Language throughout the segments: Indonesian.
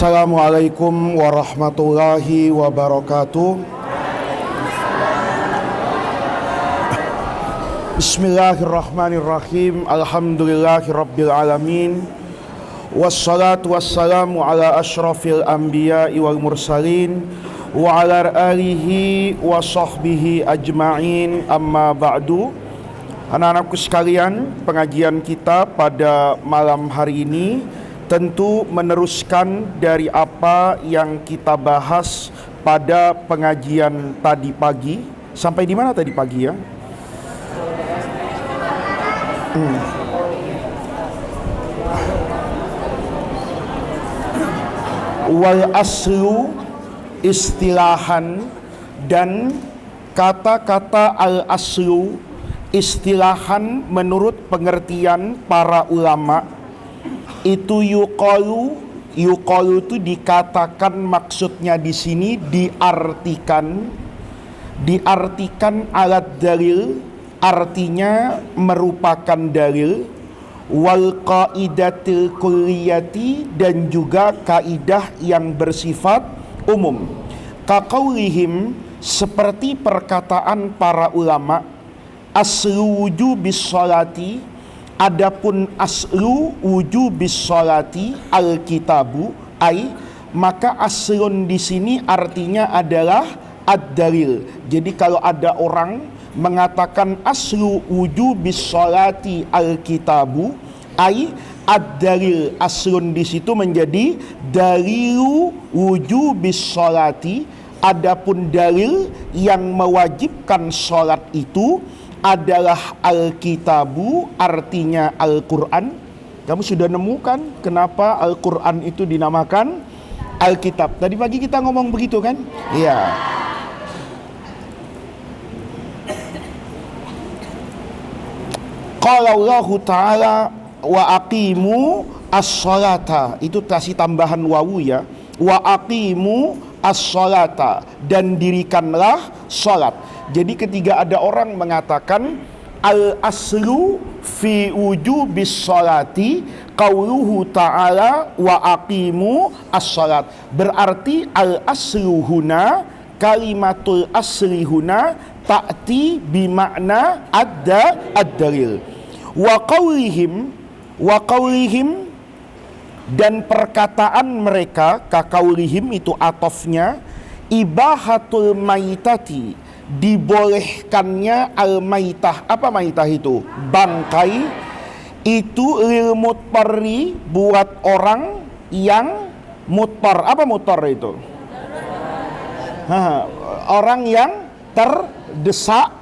Assalamualaikum warahmatullahi wabarakatuh. Bismillahirrahmanirrahim. Alhamdulillahirabbil alamin. Wassalatu wassalamu ala asyrafil anbiya'i wal mursalin wa ala alihi wa sahbihi ajma'in. Amma ba'du. Anak-anakku sekalian, pengajian kita pada malam hari ini tentu meneruskan dari apa yang kita bahas pada pengajian tadi pagi. Sampai di mana tadi pagi ya? Wal aslu istilahan, dan kata-kata al aslu istilahan menurut pengertian para ulama itu yuqalu itu dikatakan, maksudnya di sini diartikan alat dalil, artinya merupakan dalil, wal qaidatil kulliyati, dan juga kaidah yang bersifat umum. Kaqaulihim, seperti perkataan para ulama, aslu wujubis sholati, adapun aslu wujubis sholati alkitabu, maka aslun di sini artinya adalah ad-dalil. Jadi kalau ada orang mengatakan aslu wujubis sholati alkitabu, ad-dalil, aslun di situ menjadi dalilu wujubis sholati. Adapun dalil yang mewajibkan sholat itu adalah Alkitabu, artinya Al-Quran. Kamu sudah nemukan kenapa Al-Quran itu dinamakan Alkitab? Tadi pagi kita ngomong begitu kan? Iya. Qala Allah Ta'ala wa aqimu as-sholata, itu kasih tambahan wawu ya. Wa aqimu as-sholata, dan dirikanlah sholat. Jadi ketika ada orang mengatakan al-aslu fi wujubis sholati qauluhu ta'ala wa aqimu as-sholat, berarti al-aslu huna, kalimatul asli huna ta'ti bimakna ad-dalil. Wa qaulihim, dan perkataan mereka, kaqaulihim itu atofnya, ibahatul maitati, dibolehkannya al-maitah. Apa maitah itu? Bangkai. Itu lil mutparri, buat orang yang mutpar. Apa mutpar itu? Orang yang terdesak.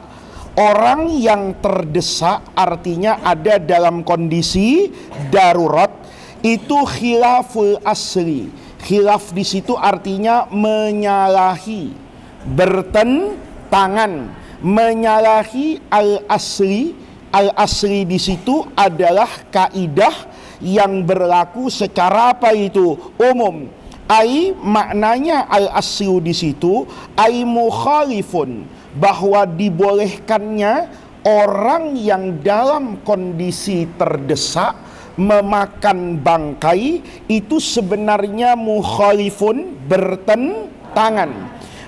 Orang yang terdesak artinya ada dalam kondisi darurat. Itu khilaful asli. Khilaf di situ artinya menyalahi, bertentangan, menyalahi al-asli. Al-asli di situ adalah kaidah yang berlaku secara apa itu? Umum. Maknanya al-aslu di situ mukhalifun, bahwa dibolehkannya orang yang dalam kondisi terdesak memakan bangkai itu sebenarnya mukhalifun, bertentangan,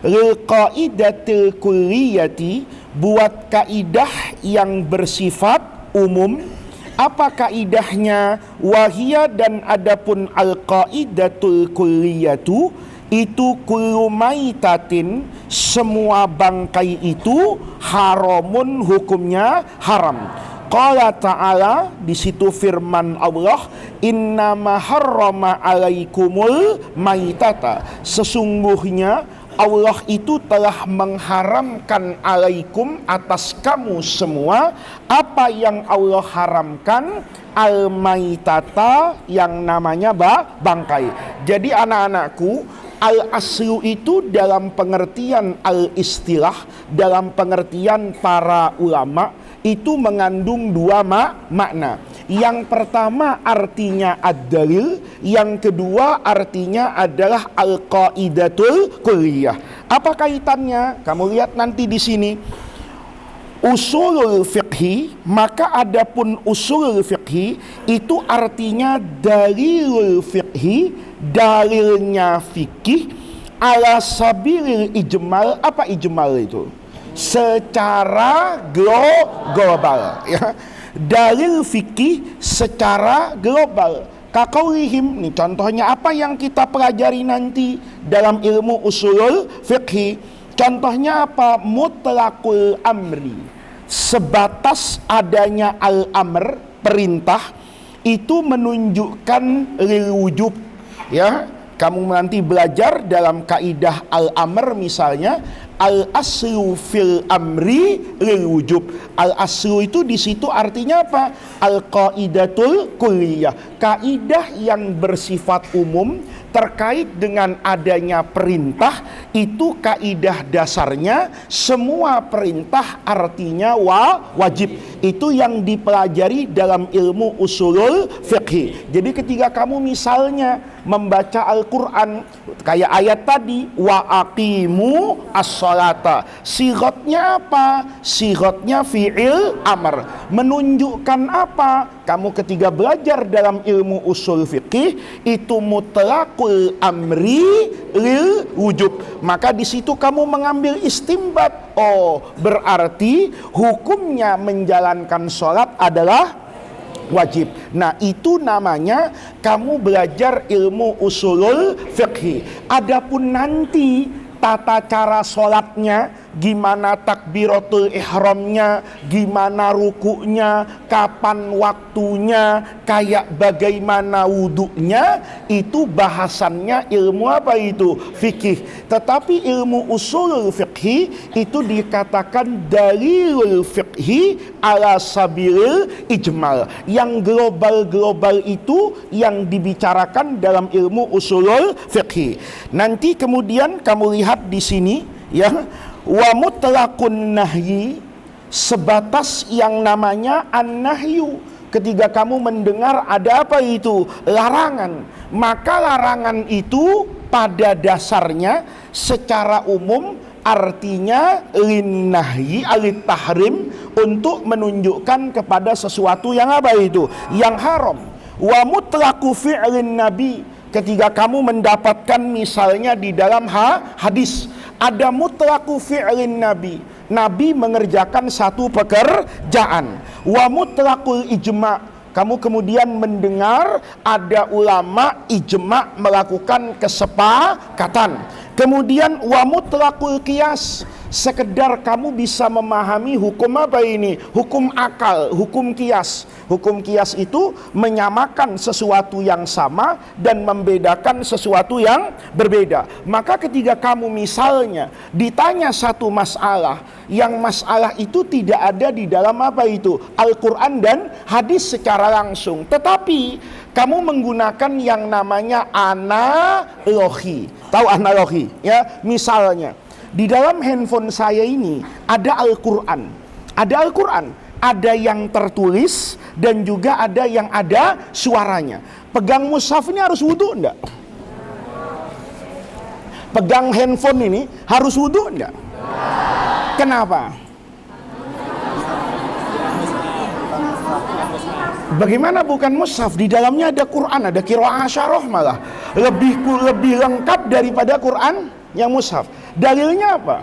lil qaidatil kulliyati, buat kaidah yang bersifat umum. Apa kaidahnya? Wahia, dan adapun al qaidatul kulliyatu itu kullu maitatin, semua bangkai itu haramun, hukumnya haram. Qala ta'ala, di situ firman Allah, innama harrama alaikumul maitata, sesungguhnya Allah itu telah mengharamkan alaikum, atas kamu semua. Apa yang Allah haramkan? Al-maitata, yang namanya bangkai. Jadi anak-anakku, al-aslu itu dalam pengertian al-istilah, dalam pengertian para ulama, itu mengandung dua makna. Yang pertama artinya ad-dalil, yang kedua artinya adalah al-qaidatul kulliyah. Apa kaitannya? Kamu lihat nanti di sini. Usulul fiqhi, maka adapun usulul fiqhi itu artinya dalilul fiqhi, dalilnya fikih ala sabilil ijmal. Apa ijmal itu? Secara global, ya. Dalil fikih secara global. Kaqaulihim, nih contohnya apa yang kita pelajari nanti dalam ilmu usulul fiqhi. Contohnya apa? Mutlaqul amri. Sebatas adanya al-amr, perintah, itu menunjukkan lil wujub, ya. Kamu nanti belajar dalam kaidah al-amr misalnya, al-aslu fil amri lil wujub. Al-aslu itu di situ artinya apa? Al-qaidatul kulliyah. Kaidah yang bersifat umum terkait dengan adanya perintah, itu kaidah dasarnya semua perintah artinya wajib. Itu yang dipelajari dalam ilmu usulul fiqhi. Jadi ketika kamu misalnya membaca Al-Quran kayak ayat tadi, wa aqimu as-sholata, sigotnya apa? Sigotnya fi'il amr, menunjukkan apa? Kamu ketika belajar dalam ilmu usul fiqih itu mutlaqul amri lil wujub, maka di situ kamu mengambil istimbat. Oh, berarti hukumnya menjalankan sholat adalah wajib. Nah, itu namanya kamu belajar ilmu usulul fiqhi. Adapun nanti tata cara sholatnya, gimana takbiratul ihramnya, gimana rukunya, kapan waktunya, kayak bagaimana wudunya, itu bahasannya ilmu apa itu? Fikih. Tetapi ilmu usulul fiqhi itu dikatakan dalilul fiqhi ala sabilil ijmal. Yang global-global itu yang dibicarakan dalam ilmu usulul fiqhi. Nanti kemudian kamu lihat di sini, ya, wa mutlaqun nahyi, sebatas yang namanya an-nahyu. Ketika kamu mendengar ada apa itu? Larangan. Maka larangan itu pada dasarnya secara umum artinya linnahyi alit tahrim, untuk menunjukkan kepada sesuatu yang apa itu? Yang haram. Wa mutlaqu fi'lin nabi, ketika kamu mendapatkan misalnya di dalam hadis ada mutlaqu fi'lin nabi, nabi mengerjakan satu pekerjaan. Wa mutlaqul ijma', kamu kemudian mendengar ada ulama ijma' melakukan kesepakatan. Kemudian wa mutlaqul qiyas, sekedar kamu bisa memahami hukum apa ini? Hukum akal, hukum qiyas. Hukum qiyas itu menyamakan sesuatu yang sama dan membedakan sesuatu yang berbeda. Maka ketika kamu misalnya ditanya satu masalah, yang masalah itu tidak ada di dalam apa itu? Al-Quran dan hadis secara langsung, tetapi kamu menggunakan yang namanya analogi. Tahu analogi? Ya, misalnya di dalam handphone saya ini ada Al-Quran. Ada Al-Quran, ada yang tertulis dan juga ada yang ada suaranya. Pegang mushaf ini harus wudu enggak? Pegang handphone ini harus wudu enggak? Kenapa? Bagaimana bukan mushaf? Di dalamnya ada Quran, ada qiraah asyarah, malah lebih lengkap daripada Quran yang mushaf. Dalilnya apa?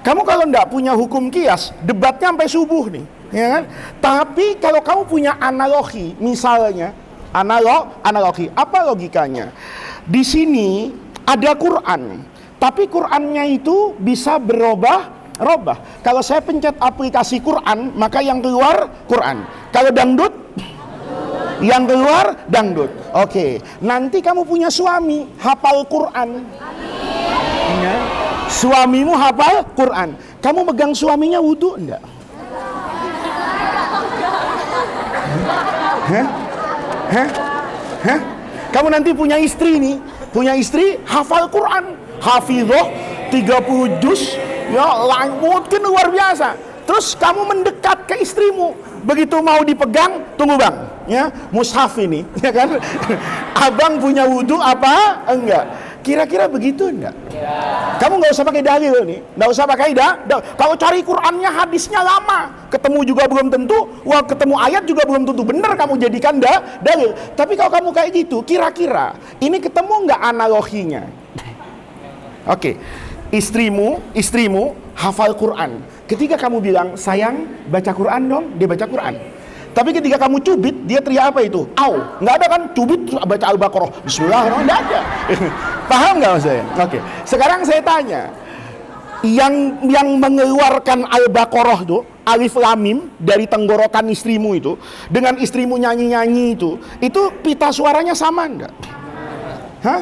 Kamu kalau tidak punya hukum qiyas, debatnya sampai subuh nih, ya kan? Tapi kalau kamu punya analogi, misalnya analogi, apa logikanya? Di sini ada Quran, tapi Qurannya itu bisa berubah. Kalau saya pencet aplikasi Quran, maka yang keluar Quran. Kalau dangdut, yang keluar dangdut. Oke, nanti kamu punya suami hafal Quran. Ya. Suamimu hafal Quran. Kamu megang suaminya wudu enggak? Kamu nanti punya istri nih, punya istri hafal Quran, hafidhoh 30 juz, ya mungkin luar biasa. Terus kamu mendekat ke istrimu, begitu mau dipegang, tunggu bang, ya mushaf ini, ya kan? Abang punya wudu apa? Enggak. Kira-kira begitu enggak? Kamu nggak usah pakai dalil nih, nggak usah pakai kalau cari Qurannya hadisnya lama, ketemu juga belum tentu, ketemu ayat juga belum tentu benar kamu jadikan dalil. Tapi kalau kamu kayak gitu, kira-kira ini ketemu nggak analoginya? Oke, istrimu hafal Quran. Ketika kamu bilang, sayang baca Quran dong, dia baca Quran. Tapi ketika kamu cubit, dia teriak apa itu? Au, nggak ada kan cubit baca Al-Baqarah, Bismillahirrahmanirrahim, nggak ada. Paham nggak maksudnya? Oke. Sekarang saya tanya, yang mengeluarkan Al-Baqarah itu, Alif Lam Mim dari tenggorokan istrimu itu, dengan istrimu nyanyi-nyanyi itu pita suaranya sama nggak? Hah?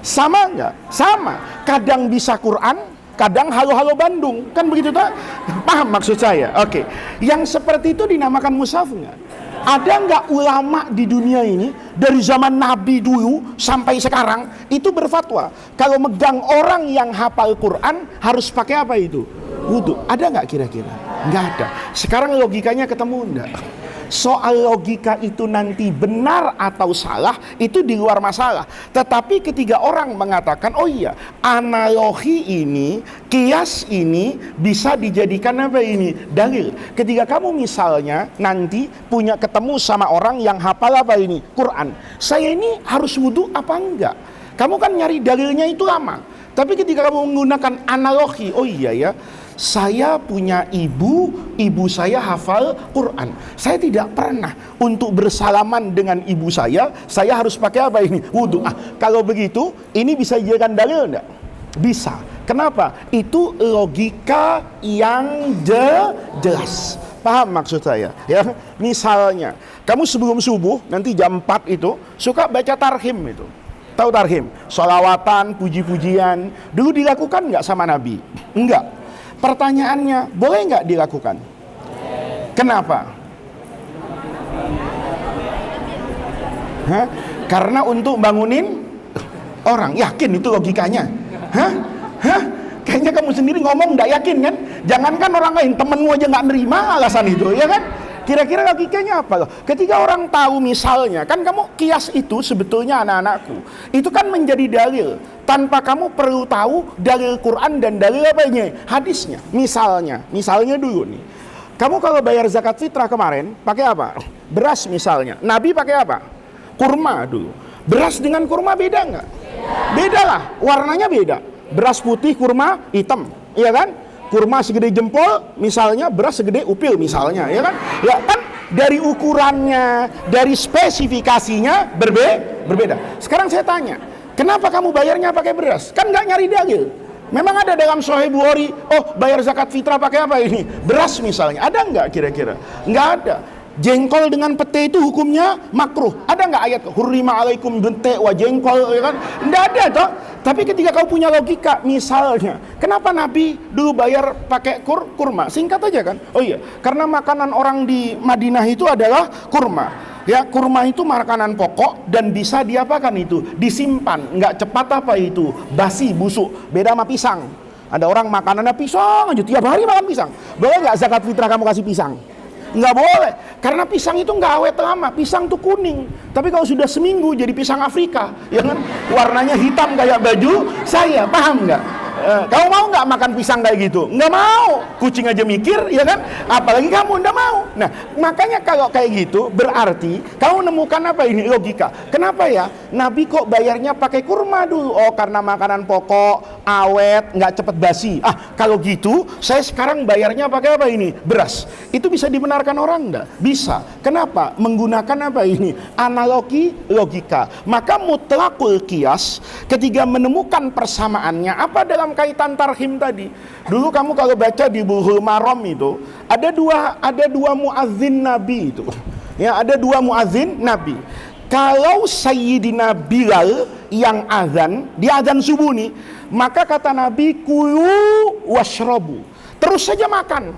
Sama nggak? Sama. Kadang bisa Quran, kadang halo-halo Bandung, kan begitu tak? Paham maksud saya? Oke. Yang seperti itu dinamakan mushaf nggak? Ada nggak ulama di dunia ini dari zaman Nabi dulu sampai sekarang itu berfatwa kalau megang orang yang hafal Quran harus pakai apa itu? Wudu. Ada nggak kira-kira? Nggak ada. Sekarang logikanya ketemu nggak? Soal logika itu nanti benar atau salah itu di luar masalah. Tetapi ketika orang mengatakan, oh iya, analogi ini, kias ini bisa dijadikan apa ini? Dalil. Ketika kamu misalnya nanti punya ketemu sama orang yang hafal apa ini? Quran. Saya ini harus wudu apa enggak? Kamu kan nyari dalilnya itu lama. Tapi ketika kamu menggunakan analogi, oh iya ya, saya punya ibu saya hafal Quran. Saya tidak pernah untuk bersalaman dengan ibu saya harus pakai apa ini? Wudu. Kalau begitu, ini bisa dijadikan dalil enggak? Bisa. Kenapa? Itu logika yang jelas. Paham maksud saya? Ya, misalnya, kamu sebelum subuh, nanti jam 4 itu, suka baca tarhim itu. Tahu tarhim? Sholawatan, puji-pujian. Dulu dilakukan nggak sama Nabi? Enggak. Pertanyaannya, boleh nggak dilakukan? Kenapa? Hah? Karena untuk bangunin orang. Yakin itu logikanya? Hah? Kayaknya kamu sendiri ngomong nggak yakin kan? Jangankan orang lain, temenmu aja nggak nerima alasan itu, ya kan? Kira-kira logikanya apa? Ketika orang tahu misalnya, kan kamu kias itu sebetulnya anak-anakku, itu kan menjadi dalil tanpa kamu perlu tahu dalil Quran dan dalil apa ini? Hadisnya. Misalnya dulu nih, kamu kalau bayar zakat fitrah kemarin pakai apa? Beras misalnya. Nabi pakai apa? Kurma dulu. Beras dengan kurma beda nggak? Beda lah, warnanya beda. Beras putih, kurma hitam, iya kan? Kurma segede jempol misalnya, beras segede upil misalnya, ya kan? Ya kan dari ukurannya, dari spesifikasinya berbeda. Sekarang saya tanya, kenapa kamu bayarnya pakai beras? Kan nggak nyari dalil. Memang ada dalam Sahih Bukhari, oh bayar zakat fitrah pakai apa ini? Beras misalnya. Ada nggak kira-kira? Nggak ada. Jengkol dengan pete itu hukumnya makruh. Ada nggak ayat hurrima alaikum bente wa jengkol, ya kan? Nggak ada toh. Tapi ketika kau punya logika, misalnya, kenapa Nabi dulu bayar pakai kurma? Singkat aja kan? Oh iya, karena makanan orang di Madinah itu adalah kurma. Ya, kurma itu makanan pokok dan bisa diapakan itu? Disimpan, nggak cepat apa itu? Basi, busuk. Beda sama pisang. Ada orang makanannya pisang aja, tiap hari makan pisang. Boleh nggak zakat fitrah kamu kasih pisang? Nggak boleh, karena pisang itu nggak awet lama. Pisang tuh kuning, tapi kalau sudah seminggu jadi pisang Afrika, ya kan? Warnanya hitam kayak baju saya, paham nggak? Kamu mau nggak makan pisang kayak gitu? Nggak mau. Kucing aja mikir, ya kan? Apalagi kamu nggak mau. Nah, makanya kalau kayak gitu berarti kamu nemukan apa ini logika? Kenapa ya? Nabi kok bayarnya pakai kurma dulu? Oh, karena makanan pokok, awet, nggak cepet basi. Kalau gitu, saya sekarang bayarnya pakai apa ini? Beras. Itu bisa dibenarkan orang nggak? Bisa. Kenapa? Menggunakan apa ini? Analogi logika. Maka mutlaqul qiyas ketika menemukan persamaannya apa dalam kaitan tarhim tadi. Dulu kamu kalau baca di Bulughul Maram itu ada dua muadzin Nabi itu. Ya, ada dua muadzin Nabi. Kalau Sayyidina Bilal yang azan, dia azan subuh nih, maka kata Nabi kulu washrabu. Terus saja makan.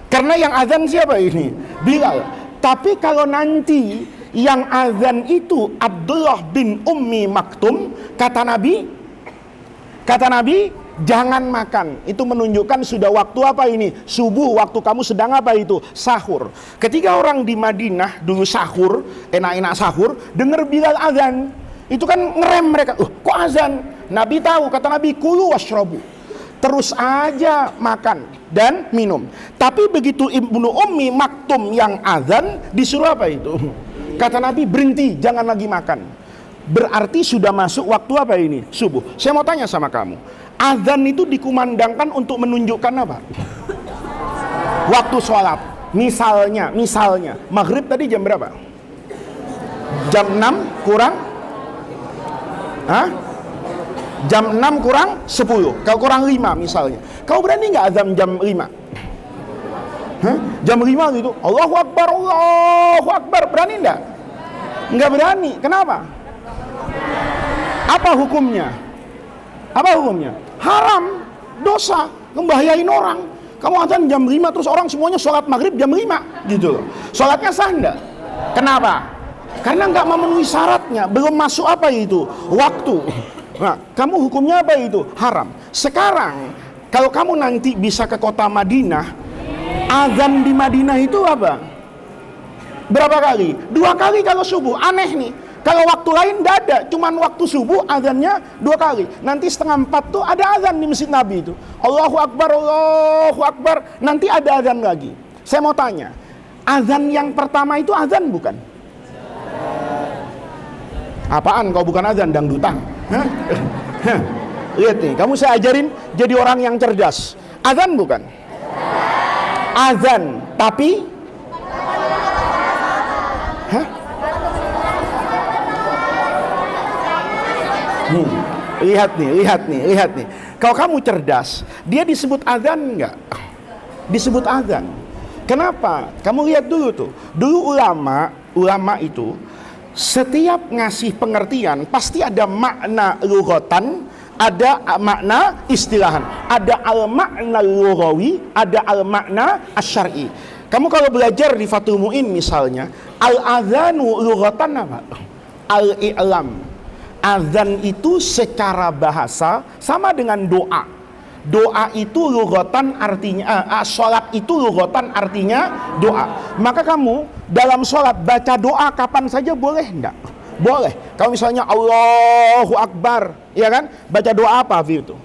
Karena yang azan siapa ini? Bilal. Tapi kalau nanti yang azan itu Abdullah bin Ummi Maktum, kata Nabi, jangan makan. Itu menunjukkan sudah waktu apa ini? Subuh, waktu kamu sedang apa itu? Sahur. Ketika orang di Madinah dulu sahur, enak-enak sahur, dengar Bilal azan, itu kan ngerem mereka. Kok azan? Nabi tahu, kata Nabi, kulu washrobu. Terus aja makan dan minum. Tapi begitu Ibnu Ummi Maktum yang azan, disuruh apa itu? Kata Nabi, berhenti, jangan lagi makan. Berarti sudah masuk waktu apa ini? Subuh. Saya mau tanya sama kamu, azan itu dikumandangkan untuk menunjukkan apa? Waktu sholat. Misalnya, maghrib tadi jam berapa? Jam 6 kurang? Hah? Jam 6 kurang 10. Kalau kurang 5 misalnya. Kau berani nggak azan jam 5? Hah? Jam 5 gitu. Allahu Akbar, Allahu Akbar. Berani nggak? Nggak berani. Kenapa? Apa hukumnya? Apa hukumnya? Haram, dosa, membahayain orang. Kamu azan jam 5 terus orang semuanya sholat maghrib jam 5 gitu loh. Sholatnya sah enggak? Kenapa? Karena nggak memenuhi syaratnya, belum masuk apa itu? Waktu. Nah, kamu hukumnya apa itu? Haram. Sekarang, kalau kamu nanti bisa ke kota Madinah, azan di Madinah itu apa? Berapa kali? 2 kali kalau subuh. Aneh nih. Kalau waktu lain tidak ada, cuman waktu subuh azannya 2 kali. Nanti 3:30 tuh ada azan di Masjid Nabi itu. Allahu Akbar, Allahu Akbar. Nanti ada azan lagi. Saya mau tanya, azan yang pertama itu azan bukan? Apaan kau bukan azan, dangdutan? Hah? Lihat nih, kamu saya ajarin jadi orang yang cerdas. Azan bukan? Azan, tapi hah? Lihat nih. Kalau kamu cerdas, dia disebut azan enggak? Disebut azan. Kenapa? Kamu lihat dulu tuh. Dulu ulama itu setiap ngasih pengertian pasti ada makna lughatan, ada makna istilahan, ada al-makna lughawi, ada al-makna asy-syar'i. Kamu kalau belajar di Fathul Mu'in misalnya, al-adzanu lughatan apa? Al-i'lam. Azan itu secara bahasa sama dengan doa. Doa itu lughatan artinya, sholat itu lughatan artinya doa. Maka kamu dalam sholat baca doa kapan saja boleh enggak? Boleh. Kalau misalnya Allahu Akbar, ya kan? Baca doa apa itu?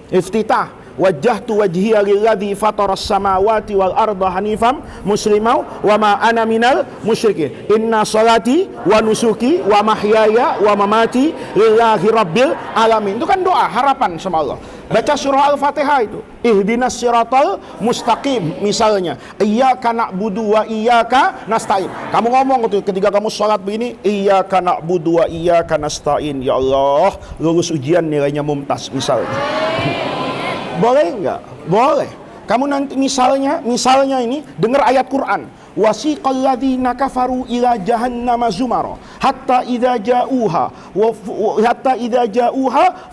Iftitah. Wajjahtu wajhiya lilladzi fataras samawati wal arda hanifam muslimau wa ma ana minal musyrikin. Inna salati wa nusuki wa mahyaya wa mamati lillahi rabbil alamin. Itu kan doa harapan sama Allah. Baca surah Al-Fatihah itu. Ihdinas siratal mustaqim misalnya. Iyyaka na'budu wa iyyaka nasta'in. Kamu ngomong itu ketika kamu sholat begini, iyyaka na'budu wa iyyaka nasta'in. Ya Allah, lulus ujian nilainya mumtaz misalnya. Boleh enggak? Boleh. Kamu nanti misalnya ini dengar ayat Quran. Wasiqal ladzina kafaru ila jahannama zumara hatta idza ja'uha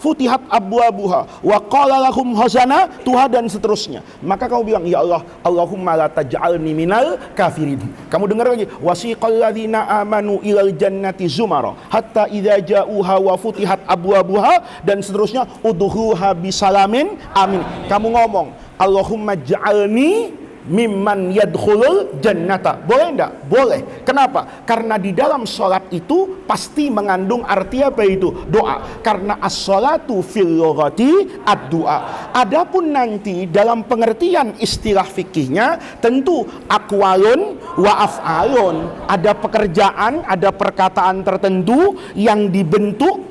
futihat abwabuha wa qala lahum khazana tuha dan seterusnya. Maka kamu bilang, ya Allah, Allahumma la taj'alni minal kafirin. Kamu dengar lagi, wasiqal ladzina amanu ilal jannati zumara hatta idza ja'uha wa futihat abwabuha dan seterusnya udkhuha bisalamin amin. Kamu ngomong, Allahumma ja'alni mimman yadkhulul jannata. Boleh enggak? Boleh. Kenapa? Karena di dalam sholat itu pasti mengandung arti apa itu? Doa. Karena as-sholatu fil lughati ad-du'a. Adapun nanti dalam pengertian istilah fikihnya tentu aqwalun wa af'alun. Ada pekerjaan, ada perkataan tertentu yang dibentuk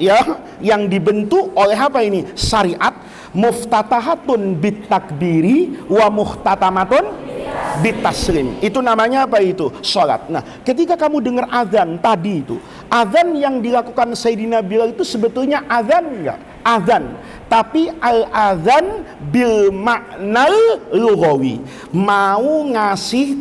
oleh apa ini? Syariat. Muftatahatun bitakbiri wa muhtatamatun bitaslim. Itu namanya apa itu? Salat. Nah, ketika kamu dengar azan tadi itu, azan yang dilakukan Sayyidina Bilal itu sebetulnya azan enggak? Azan, tapi al-azan bil maknal lughawi. Mau ngasih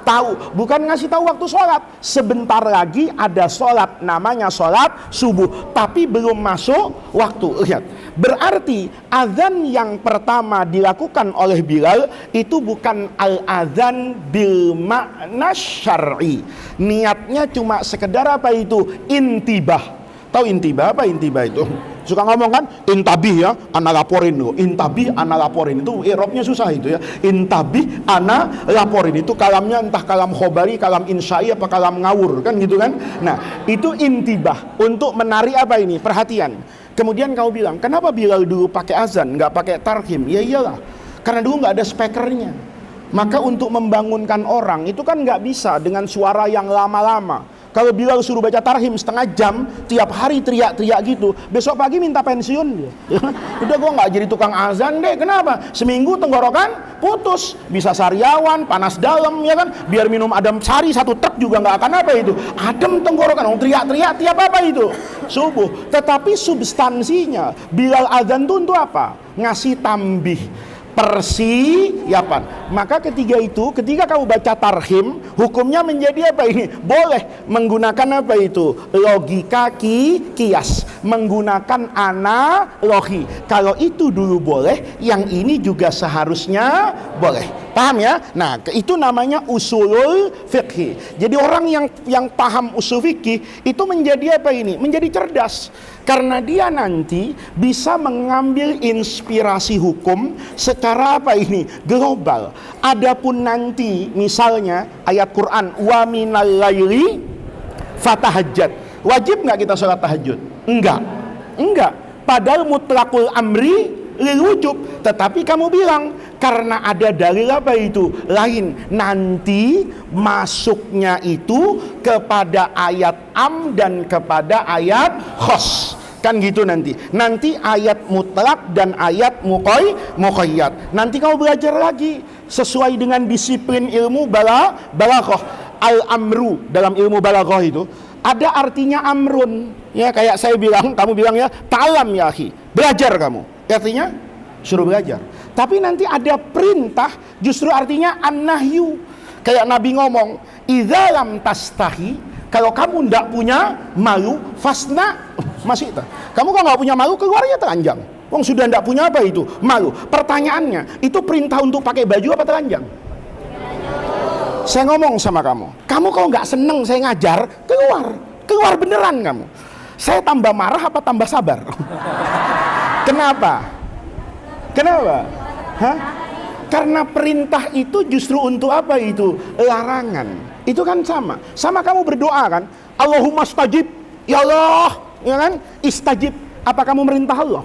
tahu, bukan ngasih tahu waktu sholat. Sebentar lagi ada sholat, namanya sholat subuh, tapi belum masuk waktu. Lihat, berarti azan yang pertama dilakukan oleh Bilal itu bukan al-azan bil makna syar'i. Niatnya cuma sekedar apa itu? Intibah. Tahu intibah apa? Intibah itu suka ngomong kan, intabih ya, ana laporin lo. Intabih, ana laporin, itu i'rabnya susah itu ya. Intabih, ana laporin, itu kalamnya entah kalam khobari, kalam insya'i apa kalam ngawur kan gitu kan. Nah, itu intibah untuk menarik apa ini? Perhatian. Kemudian kau bilang, kenapa Bilal dulu pakai azan, nggak pakai tarhim? Ya iyalah, karena dulu nggak ada speakernya. Maka untuk membangunkan orang itu kan nggak bisa dengan suara yang lama-lama. Kalau Bilal suruh baca tarhim setengah jam, tiap hari teriak-teriak gitu, besok pagi minta pensiun dia. Udah gua nggak jadi tukang azan deh. Kenapa? Seminggu tenggorokan putus, bisa sariawan, panas dalam, ya kan? Biar minum adem sari satu truk juga nggak akan apa itu. Adem tenggorokan, teriak-teriak tiap apa itu subuh. Tetapi substansinya Bilal azan tuh untuk apa? Ngasih tambih, persiapan. Maka ketika kamu baca tarhim, hukumnya menjadi apa ini? Boleh menggunakan apa itu? Logika kias, menggunakan analogi. Kalau itu dulu boleh, yang ini juga seharusnya boleh. Paham ya? Nah, itu namanya usulul fiqhi. Jadi orang yang paham usul fikih itu menjadi apa ini? Menjadi cerdas. Karena dia nanti bisa mengambil inspirasi hukum secara apa ini? Global. Adapun nanti misalnya ayat Quran wa minal laili fatahajjat. Wajib nggak kita sholat tahajud? Enggak. Padahal mutlaqul amri lil wujub. Tetapi kamu bilang karena ada dalil apa itu? Lain. Nanti masuknya itu kepada ayat am dan kepada ayat khos. Kan gitu nanti. Nanti ayat mutlak dan ayat muqayyad. Nanti kamu belajar lagi sesuai dengan disiplin ilmu balaghah. Al-amru dalam ilmu balaghah itu ada artinya amrun. Ya kayak saya bilang, kamu bilang ya, ta'alam ya akhi. Belajar kamu. Artinya suruh belajar. Tapi nanti ada perintah justru artinya an-nahyu. Kayak Nabi ngomong, "Idza lam tastahi", kalau kamu tidak punya malu, fasna. Masih itu. Kamu kalau nggak punya malu, keluarnya telanjang. Wong sudah tidak punya apa itu? Malu. Pertanyaannya, itu perintah untuk pakai baju apa telanjang? Saya ngomong sama kamu kalau nggak seneng saya ngajar, keluar beneran kamu. Saya tambah marah apa tambah sabar? Kenapa? Hah? Karena perintah itu justru untuk apa itu? Larangan. Itu kan sama kamu berdoa kan? Allahumma stajib, ya Allah, ya kan? Istajib. Apa kamu merintah Allah?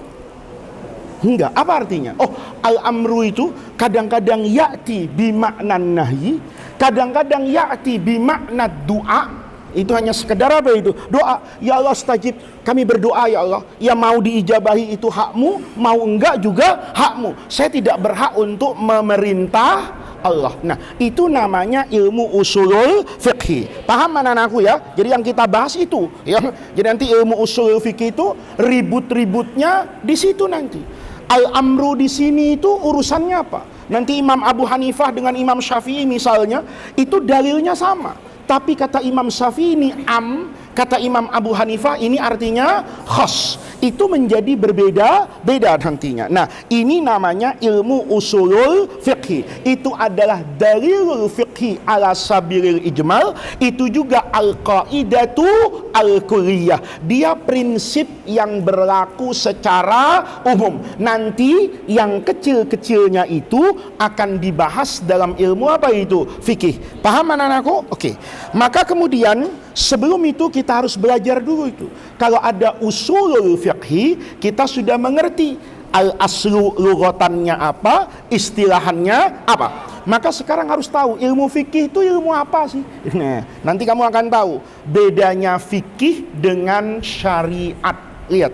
Enggak. Apa artinya? Oh, al-amru itu kadang-kadang ya'ti bimaknan nahyi, kadang-kadang ya'ti bimakna du'a. Itu hanya sekedar apa itu? Doa. Ya Allah stajib, kami berdoa ya Allah. Ya mau diijabahi itu hakmu, mau enggak juga hakmu. Saya tidak berhak untuk memerintah Allah. Nah, itu namanya ilmu usulul fiqhi. Paham anak-anakku ya? Jadi yang kita bahas itu ya. Jadi nanti ilmu usulul fiqhi itu ribut-ributnya di situ nanti. Al-amru di sini itu urusannya apa? Nanti Imam Abu Hanifah dengan Imam Syafi'i misalnya, itu dalilnya sama. Tapi kata Imam Syafi'i ini am, kata Imam Abu Hanifah ini artinya khas. Itu menjadi berbeda-beda nantinya. Nah, ini namanya ilmu usulul fiqhi. Itu adalah dalilul fiqhi ala sabilil ijmal. Itu juga al-qaidatu al-kulliyah. Dia prinsip yang berlaku secara umum. Nanti yang kecil-kecilnya itu akan dibahas dalam ilmu apa itu? Fikih. Paham anak-anakku? Oke. Maka kemudian sebelum itu kita harus belajar dulu itu. Kalau ada usulul fiqhi, kita sudah mengerti al-aslu lughatannya apa, istilahannya apa. Maka sekarang harus tahu ilmu fikih itu ilmu apa sih? Nah, nanti kamu akan tahu bedanya fikih dengan syariat. Lihat.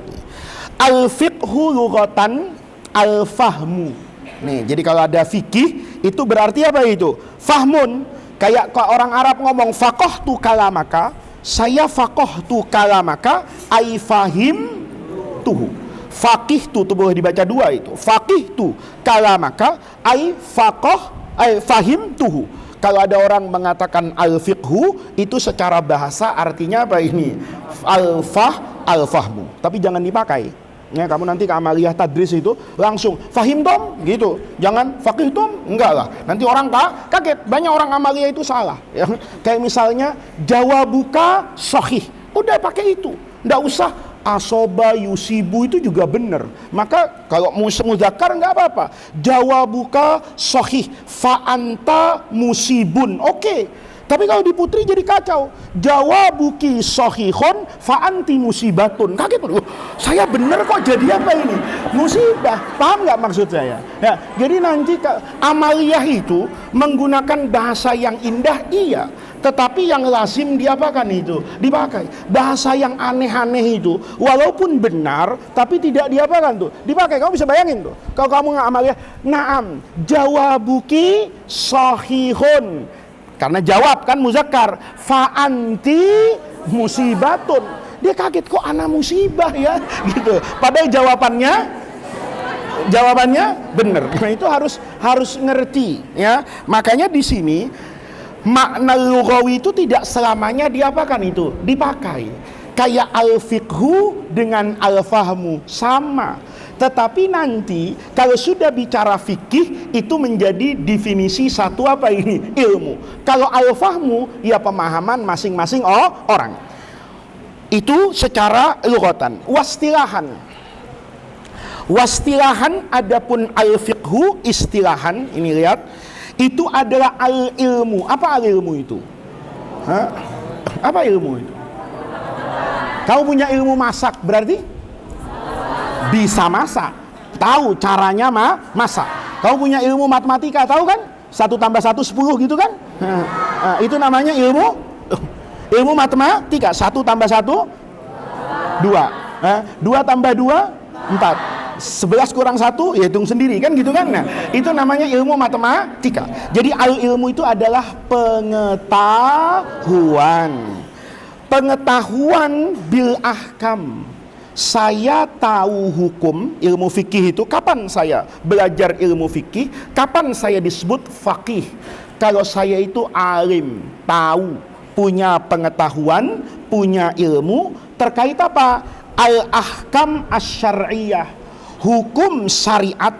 Al-fiqhu lughatan al-fahmu. Nih, jadi kalau ada fikih itu berarti apa itu? Fahmun. Kayak orang Arab ngomong faqahtu kalamaka, saya faqahtu kalamaka ai fahim tuhu. Faqih tu boleh dibaca dua itu. Faqih tu kalamaka ai fahim tuhu. Kalau ada orang mengatakan al-fiqhu itu secara bahasa artinya apa ini? Al-fahmu. Tapi jangan dipakai. Ya, kamu nanti ke amaliyah tadris itu langsung fahim tom gitu, jangan faqih tom, enggak lah. Nanti orang kaget, banyak orang amaliyah itu salah. Ya. Kayak misalnya jawabuka sahih, udah pakai itu, enggak usah asoba yusibu, itu juga benar. Maka kalau muzakkar enggak apa-apa. Jawabuka sahih, fa anta musibun, oke. Tapi kalau di putri jadi kacau. Jawabuki sahihun fa anti musibatun. Kaget, saya bener kok, jadi apa ini? Musibah. Paham nggak maksud saya? Ya, jadi nanti amaliyah itu menggunakan bahasa yang indah, iya. Tetapi yang lazim diapakan itu? Dipakai. Bahasa yang aneh-aneh itu, walaupun benar, tapi tidak diapakan tuh? Dipakai. Kamu bisa bayangin tuh. Kalau kamu nggak amaliyah, naam, jawabuki sahihun. Karena jawab kan muzakkar, fa anti musibatun. Dia kaget, kok ana musibah ya gitu. Padahal jawabannya benar. Nah, itu harus ngerti ya. Makanya di sini makna lughawi itu tidak selamanya diapakan itu? Dipakai. Kayak al-fiqhu dengan al-fahmu sama. Tetapi nanti kalau sudah bicara fikih itu menjadi definisi satu apa ini? Ilmu. Kalau al-fahmu ya pemahaman masing-masing orang. Itu secara lughatan. Wastilahan adapun al-fiqhu istilahan, ini lihat, itu adalah al-ilmu. Apa al-ilmu itu? Apa ilmu itu? Kamu punya ilmu masak berarti bisa masak, tahu caranya masak. Kau punya ilmu matematika, tahu kan? 1 tambah 1 10 gitu kan? Itu namanya ilmu matematika. 1 tambah 1 2. 2 tambah 2 4. 11 kurang 1 ya hitung sendiri kan gitu kan. Nah, itu namanya ilmu matematika. Jadi al-ilmu itu adalah pengetahuan bil ahkam. Saya tahu hukum, ilmu fikih itu kapan saya belajar ilmu fikih, kapan saya disebut faqih. Kalau saya itu alim, tahu, punya pengetahuan, punya ilmu terkait apa? Al-ahkam asy-syar'iyyah, hukum syariat,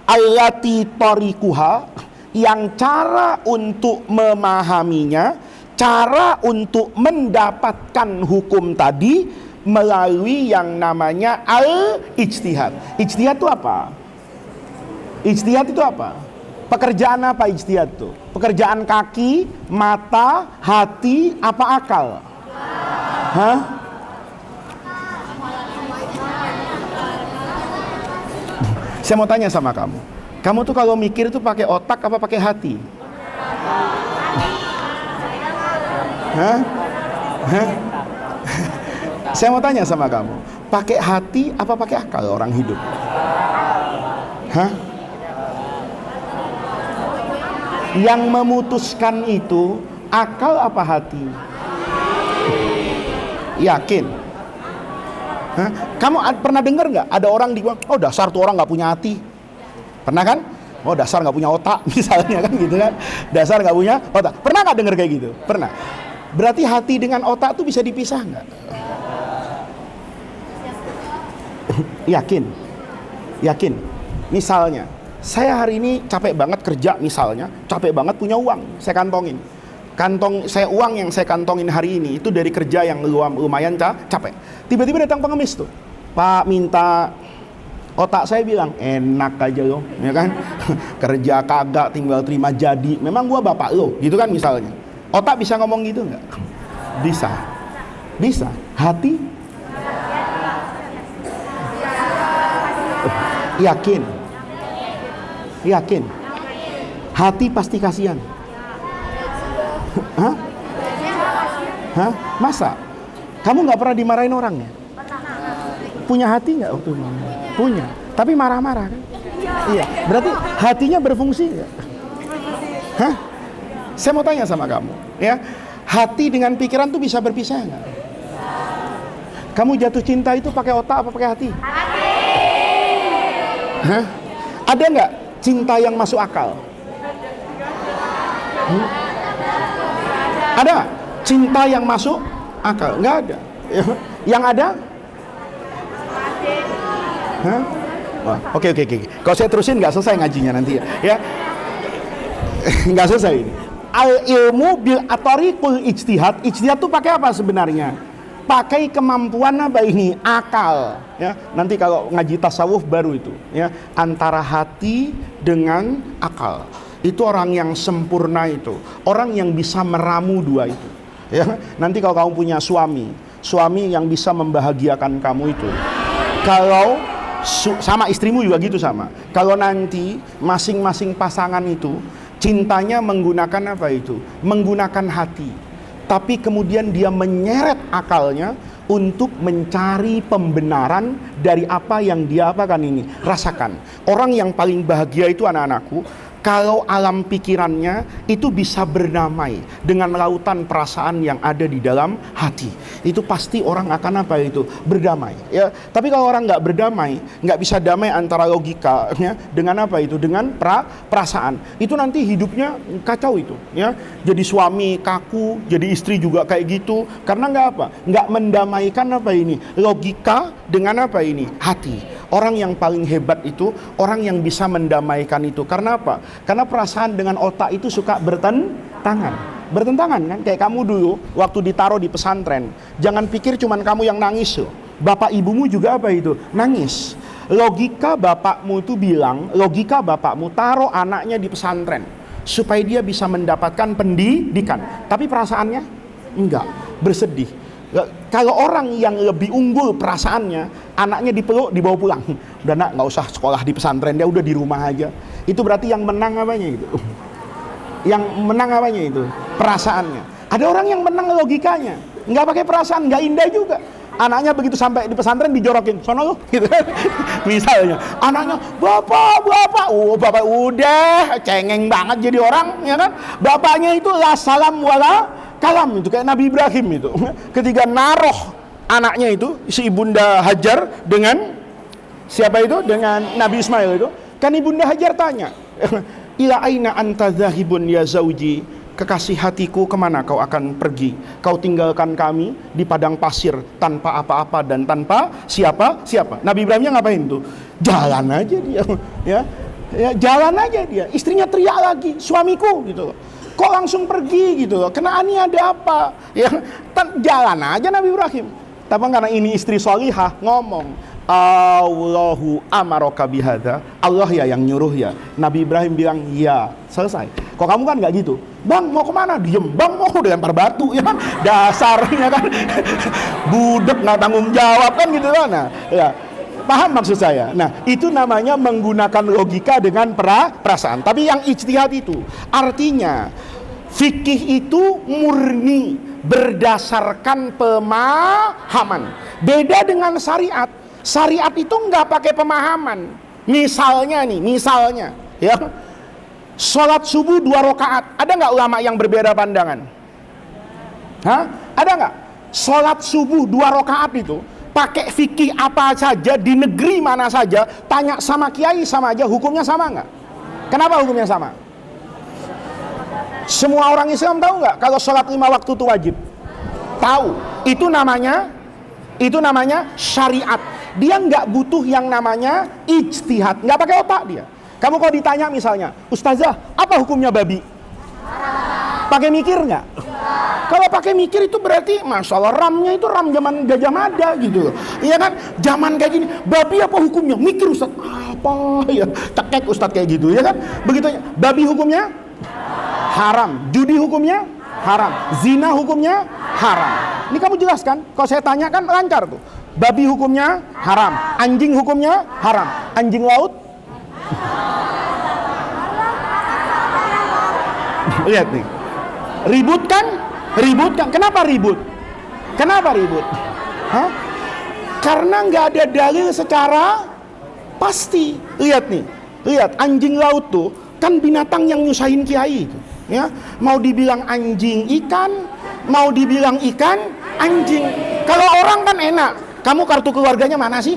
allati tariquha, yang cara untuk memahaminya, cara untuk mendapatkan hukum tadi melalui yang namanya al-ijtihad. Ijtihad itu apa? Ijtihad itu apa? Pekerjaan apa ijtihad itu? Pekerjaan kaki, mata, hati, apa akal? Hah? Saya mau tanya sama kamu. Kamu tuh kalau mikir tuh pakai otak apa pakai hati? Hah? Hah? Saya mau tanya sama kamu, pakai hati apa pakai akal orang hidup? Hah? Yang memutuskan itu akal apa hati? Yakin? Hah? Kamu pernah dengar nggak ada orang bilang, oh dasar tuh orang nggak punya hati? Pernah kan? Oh dasar nggak punya otak misalnya kan gitu kan? Dasar nggak punya otak. Pernah nggak dengar kayak gitu? Pernah. Berarti hati dengan otak tuh bisa dipisah nggak? Yakin. Misalnya, saya hari ini capek banget kerja misalnya, capek banget punya uang, saya kantongin. Uang yang saya kantongin hari ini itu dari kerja yang lumayan capek. Tiba-tiba datang pengemis tuh. Pak minta, otak saya bilang, enak aja lo, ya kan? Kerja kagak, tinggal terima jadi. Memang gua bapak lo, gitu kan misalnya. Otak bisa ngomong gitu nggak? Bisa. Hati? Yakin. Hati pasti kasihan. Hah? Masa? Kamu nggak pernah dimarahin orang ya? Punya hati nggak waktu itu? Punya. Tapi marah-marah kan? Iya. Berarti hatinya berfungsi nggak? Hah? Saya mau tanya sama kamu, ya. Hati dengan pikiran tuh bisa berpisah nggak? Kamu jatuh cinta itu pakai otak apa pakai hati? Hah? Ada nggak cinta yang masuk akal? Ada cinta yang masuk akal? Nggak ada. Yang ada? Hah? Oke. Kalau saya terusin nggak selesai ngajinya nanti ya. Nggak selesai ini. Al ilmu bil atoriqul ijtihad. Ijtihad tuh pakai apa sebenarnya? Pakai kemampuan apa ini? Akal. Ya, nanti kalau ngaji tasawuf baru itu, ya, antara hati dengan akal. itu orang yang sempurna itu, orang yang bisa meramu dua itu. Ya, nanti kalau kamu punya suami yang bisa membahagiakan kamu itu, kalau sama istrimu juga gitu sama. Kalau nanti masing-masing pasangan itu cintanya menggunakan apa itu? Menggunakan hati. Tapi kemudian dia menyeret akalnya untuk mencari pembenaran dari apa yang dia rasakan. Orang yang paling bahagia itu anak-anakku, kalau alam pikirannya itu bisa berdamai dengan lautan perasaan yang ada di dalam hati. Itu pasti orang akan berdamai. Ya, tapi kalau orang nggak berdamai, nggak bisa damai antara logika ya, dengan dengan perasaan. Itu nanti hidupnya kacau itu. Ya, jadi suami kaku, jadi istri juga kayak gitu. Karena nggak mendamaikan logika dengan hati. Orang yang paling hebat itu orang yang bisa mendamaikan itu. Karena apa? Karena perasaan dengan otak itu suka bertentangan kan? Kayak kamu dulu waktu ditaruh di pesantren, jangan pikir cuman kamu yang nangis loh. Bapak ibumu juga nangis. Logika bapakmu itu bilang, logika bapakmu taruh anaknya di pesantren supaya dia bisa mendapatkan pendidikan. Tapi perasaannya enggak, bersedih. Kalau orang yang lebih unggul perasaannya, anaknya dipeluk, dibawa pulang. Udah nak, nggak usah sekolah di pesantren, dia udah di rumah aja. Itu berarti yang menang itu? Yang menang itu? Perasaannya. Ada orang yang menang logikanya, nggak pakai perasaan, nggak indah juga. Anaknya begitu sampai di pesantren dijorokin, sono lu, gitu kan? Misalnya, anaknya, bapak, bapak udah cengeng banget jadi orang, ya kan? Bapaknya itu la salam wala kalam, itu kayak Nabi Ibrahim itu. Ketika naruh anaknya itu, si Ibunda Hajar dengan siapa itu? Dengan Nabi Ismail itu. Kan Ibunda Hajar tanya, ila aina anta dzahibun ya zauji? Kekasih hatiku, kemana kau akan pergi? Kau tinggalkan kami di padang pasir tanpa apa-apa dan tanpa siapa? Nabi Ibrahimnya ngapain tuh? Jalan aja dia, ya jalan aja dia. Istrinya teriak lagi, suamiku gitu. Kok langsung pergi gitu? Kena ani ada apa? Ya, jalan aja Nabi Ibrahim. Tapi karena ini istri sholihah ngomong, Allahu amaraka bihadza. Allah ya yang nyuruh ya. Nabi Ibrahim bilang ya, selesai. Kok kamu kan nggak gitu? Bang mau kemana? Diem. Bang mau dilempar batu ya kan? Dasarnya kan budek nggak tanggung jawab kan gitu kan? Nah, ya. Paham maksud saya? Nah, itu namanya menggunakan logika dengan perasaan. Tapi yang ijtihad itu artinya fikih itu murni berdasarkan pemahaman. Beda dengan syariat. Syariat itu nggak pakai pemahaman. Misalnya, ya, sholat subuh 2 rakaat. Ada nggak ulama yang berbeda pandangan? Hah? Ada nggak? Sholat subuh 2 rakaat itu pakai fikih apa saja di negeri mana saja, tanya sama kiai sama aja, hukumnya sama nggak? Kenapa hukumnya sama? Semua orang Islam tahu nggak kalau sholat 5 waktu itu wajib? Tahu. Itu namanya syariat. Dia nggak butuh yang namanya ijtihad, nggak pakai otak dia. Kamu kalau ditanya misalnya, Ustazah, apa hukumnya babi? Pakai mikir nggak? Kalau pakai mikir itu berarti, masya Allah, ramnya itu ram zaman Gajah Mada gitu, iya kan? Zaman kayak gini, babi apa hukumnya? Mikir Ustaz, apa ya? Cekek Ustaz kayak gitu, ya kan? Begitu. Babi hukumnya haram, judi hukumnya haram, zina hukumnya haram. Ini kamu jelaskan. Kalau saya tanyakan lancar tuh. Babi hukumnya haram, anjing hukumnya haram, anjing laut. Lihat nih, ribut kan? Kenapa ribut? Hah? Karena nggak ada dalil secara pasti. Lihat anjing laut tuh kan binatang yang nyusahin kiai itu. Ya, mau dibilang anjing ikan, mau dibilang ikan anjing. Kalau orang kan enak. Kamu kartu keluarganya mana sih?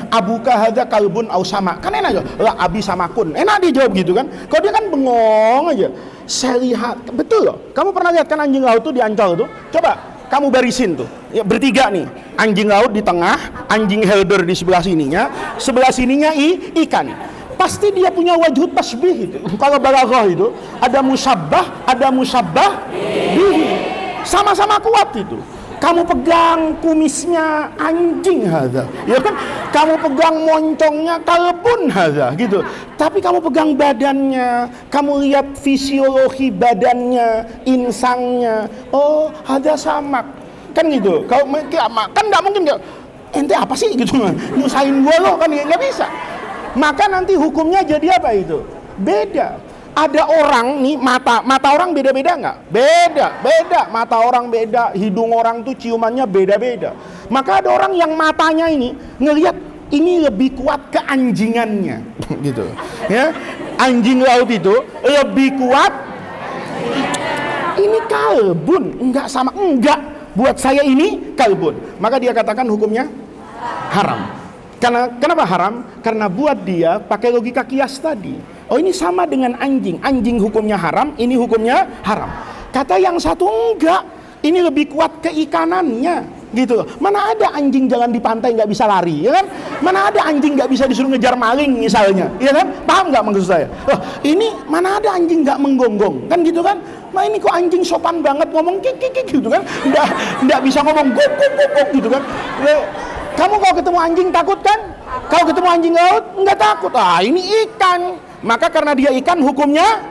Abuka hadza kalbun au sama. Kan enak aja. Lah abi sama kun. Enak dijawab gitu kan. Kalau dia kan bengong aja. Saya lihat, betul loh. Kamu pernah lihat kan anjing laut tuh di Ancol tuh? Coba kamu barisin tuh. Ya, bertiga nih. Anjing laut di tengah, anjing helder di sebelah sininya ikan. Pasti dia punya wajhut tasbih itu. Kalau balaghah itu ada musabbah bihi. Sama-sama kuat itu. Kamu pegang kumisnya anjing hadza, ya kan? Kamu pegang moncongnya kalbun hadza, gitu. Tapi kamu pegang badannya, kamu lihat fisiologi badannya, insangnya. Oh, hadza samak. Kan gitu. Kalau kan nggak mungkin ente apa sih gitu, nyusahin gua lo, kan nggak bisa. Maka nanti hukumnya jadi apa itu? Beda. Ada orang nih, mata orang beda-beda nggak? Beda. Mata orang beda, hidung orang tuh ciumannya beda-beda. Maka ada orang yang matanya ini ngelihat ini lebih kuat keanjingannya, gitu. Ya, anjing laut itu lebih kuat. Ini kalbun, enggak sama, enggak. Buat saya ini kalbun. Maka dia katakan hukumnya haram. Kenapa haram? Karena buat dia pakai logika kias tadi. Oh, ini sama dengan anjing. Anjing hukumnya haram, ini hukumnya haram. Kata yang satu enggak, ini lebih kuat keikanannya, gitu. Mana ada anjing jalan di pantai nggak bisa lari, ya kan? Mana ada anjing nggak bisa disuruh ngejar maling misalnya, ya kan? Paham nggak maksud saya? Oh, ini mana ada anjing nggak menggonggong, kan gitu kan? Nah ini kok anjing sopan banget ngomong kik gitu kan? Nggak bisa ngomong guk gitu kan? Kamu kalau ketemu anjing takut kan? Kalau ketemu anjing laut nggak takut. Ah, ini ikan. Maka karena dia ikan hukumnya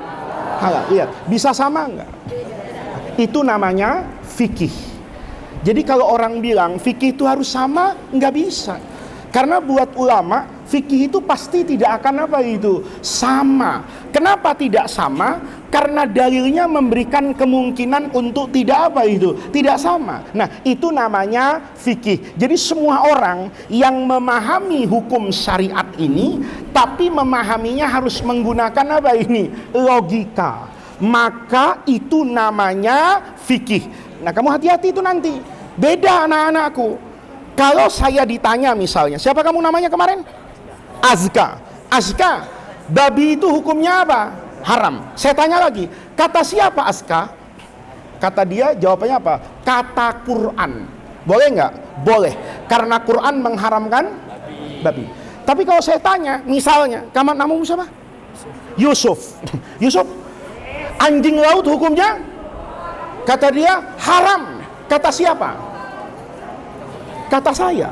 halal. Lihat, bisa sama nggak? Itu namanya fikih. Jadi kalau orang bilang fikih itu harus sama, nggak bisa. Karena buat ulama, fikih itu pasti tidak akan apa itu sama. Kenapa tidak sama? Karena dalilnya memberikan kemungkinan untuk tidak apa itu, tidak sama. Nah, itu namanya fikih. Jadi semua orang yang memahami hukum syariat ini, tapi memahaminya harus menggunakan apa ini? Logika. Maka itu namanya fikih. Nah, kamu hati-hati itu nanti. Beda anak-anakku. Kalau saya ditanya misalnya, siapa kamu namanya kemarin? Azka. Azka, babi itu hukumnya apa? Haram. Saya tanya lagi, kata siapa Azka? Kata dia, jawabannya apa? Kata Quran. Boleh nggak? Boleh. Karena Quran mengharamkan babi. Tapi kalau saya tanya, misalnya, kamu namamu siapa? Yusuf. Yusuf, anjing laut hukumnya? Kata dia, haram. Kata siapa? Kata saya.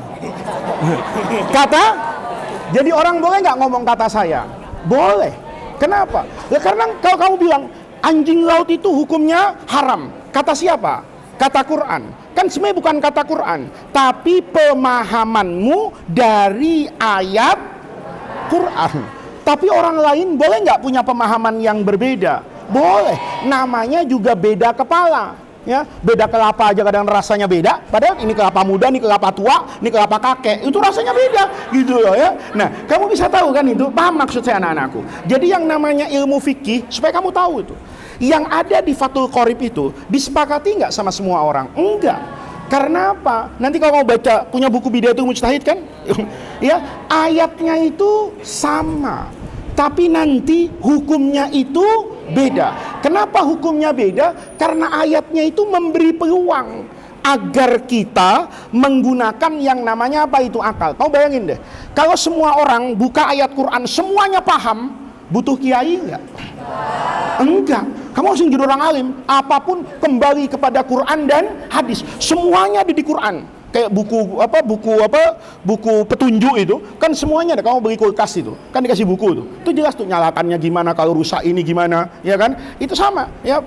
Jadi orang boleh nggak ngomong kata saya? Boleh. Kenapa? Ya karena kalau kamu bilang anjing laut itu hukumnya haram. Kata siapa? Kata Quran. Kan sebenarnya bukan kata Quran, tapi pemahamanmu dari ayat Quran. Tapi orang lain boleh nggak punya pemahaman yang berbeda? Boleh. Namanya juga beda kepala. Ya, beda kelapa aja kadang rasanya beda. Padahal ini kelapa muda, ini kelapa tua, ini kelapa kakek. Itu rasanya beda, gitu loh ya. Nah, kamu bisa tahu kan itu? Paham maksud saya anak-anakku? Jadi yang namanya ilmu fikih, supaya kamu tahu itu. Yang ada di Fathul Qorib itu disepakati nggak sama semua orang? Enggak. Karena apa? Nanti kalau kamu baca punya buku Bidayatul Mujtahid kan, ya ayatnya itu sama, tapi nanti hukumnya itu beda. Kenapa hukumnya beda? Karena ayatnya itu memberi peluang agar kita menggunakan yang namanya apa itu akal. Kau bayangin deh, kalau semua orang buka ayat Quran semuanya paham, butuh kiai enggak? Enggak. Kamu harus jadi orang alim. Apapun kembali kepada Quran dan hadis. Semuanya ada di Quran. Kayak buku petunjuk itu kan semuanya ada. Kamu beli kulkas itu kan dikasih buku itu jelas tuh nyalakannya gimana, kalau rusak ini gimana, ya kan? Itu sama ya,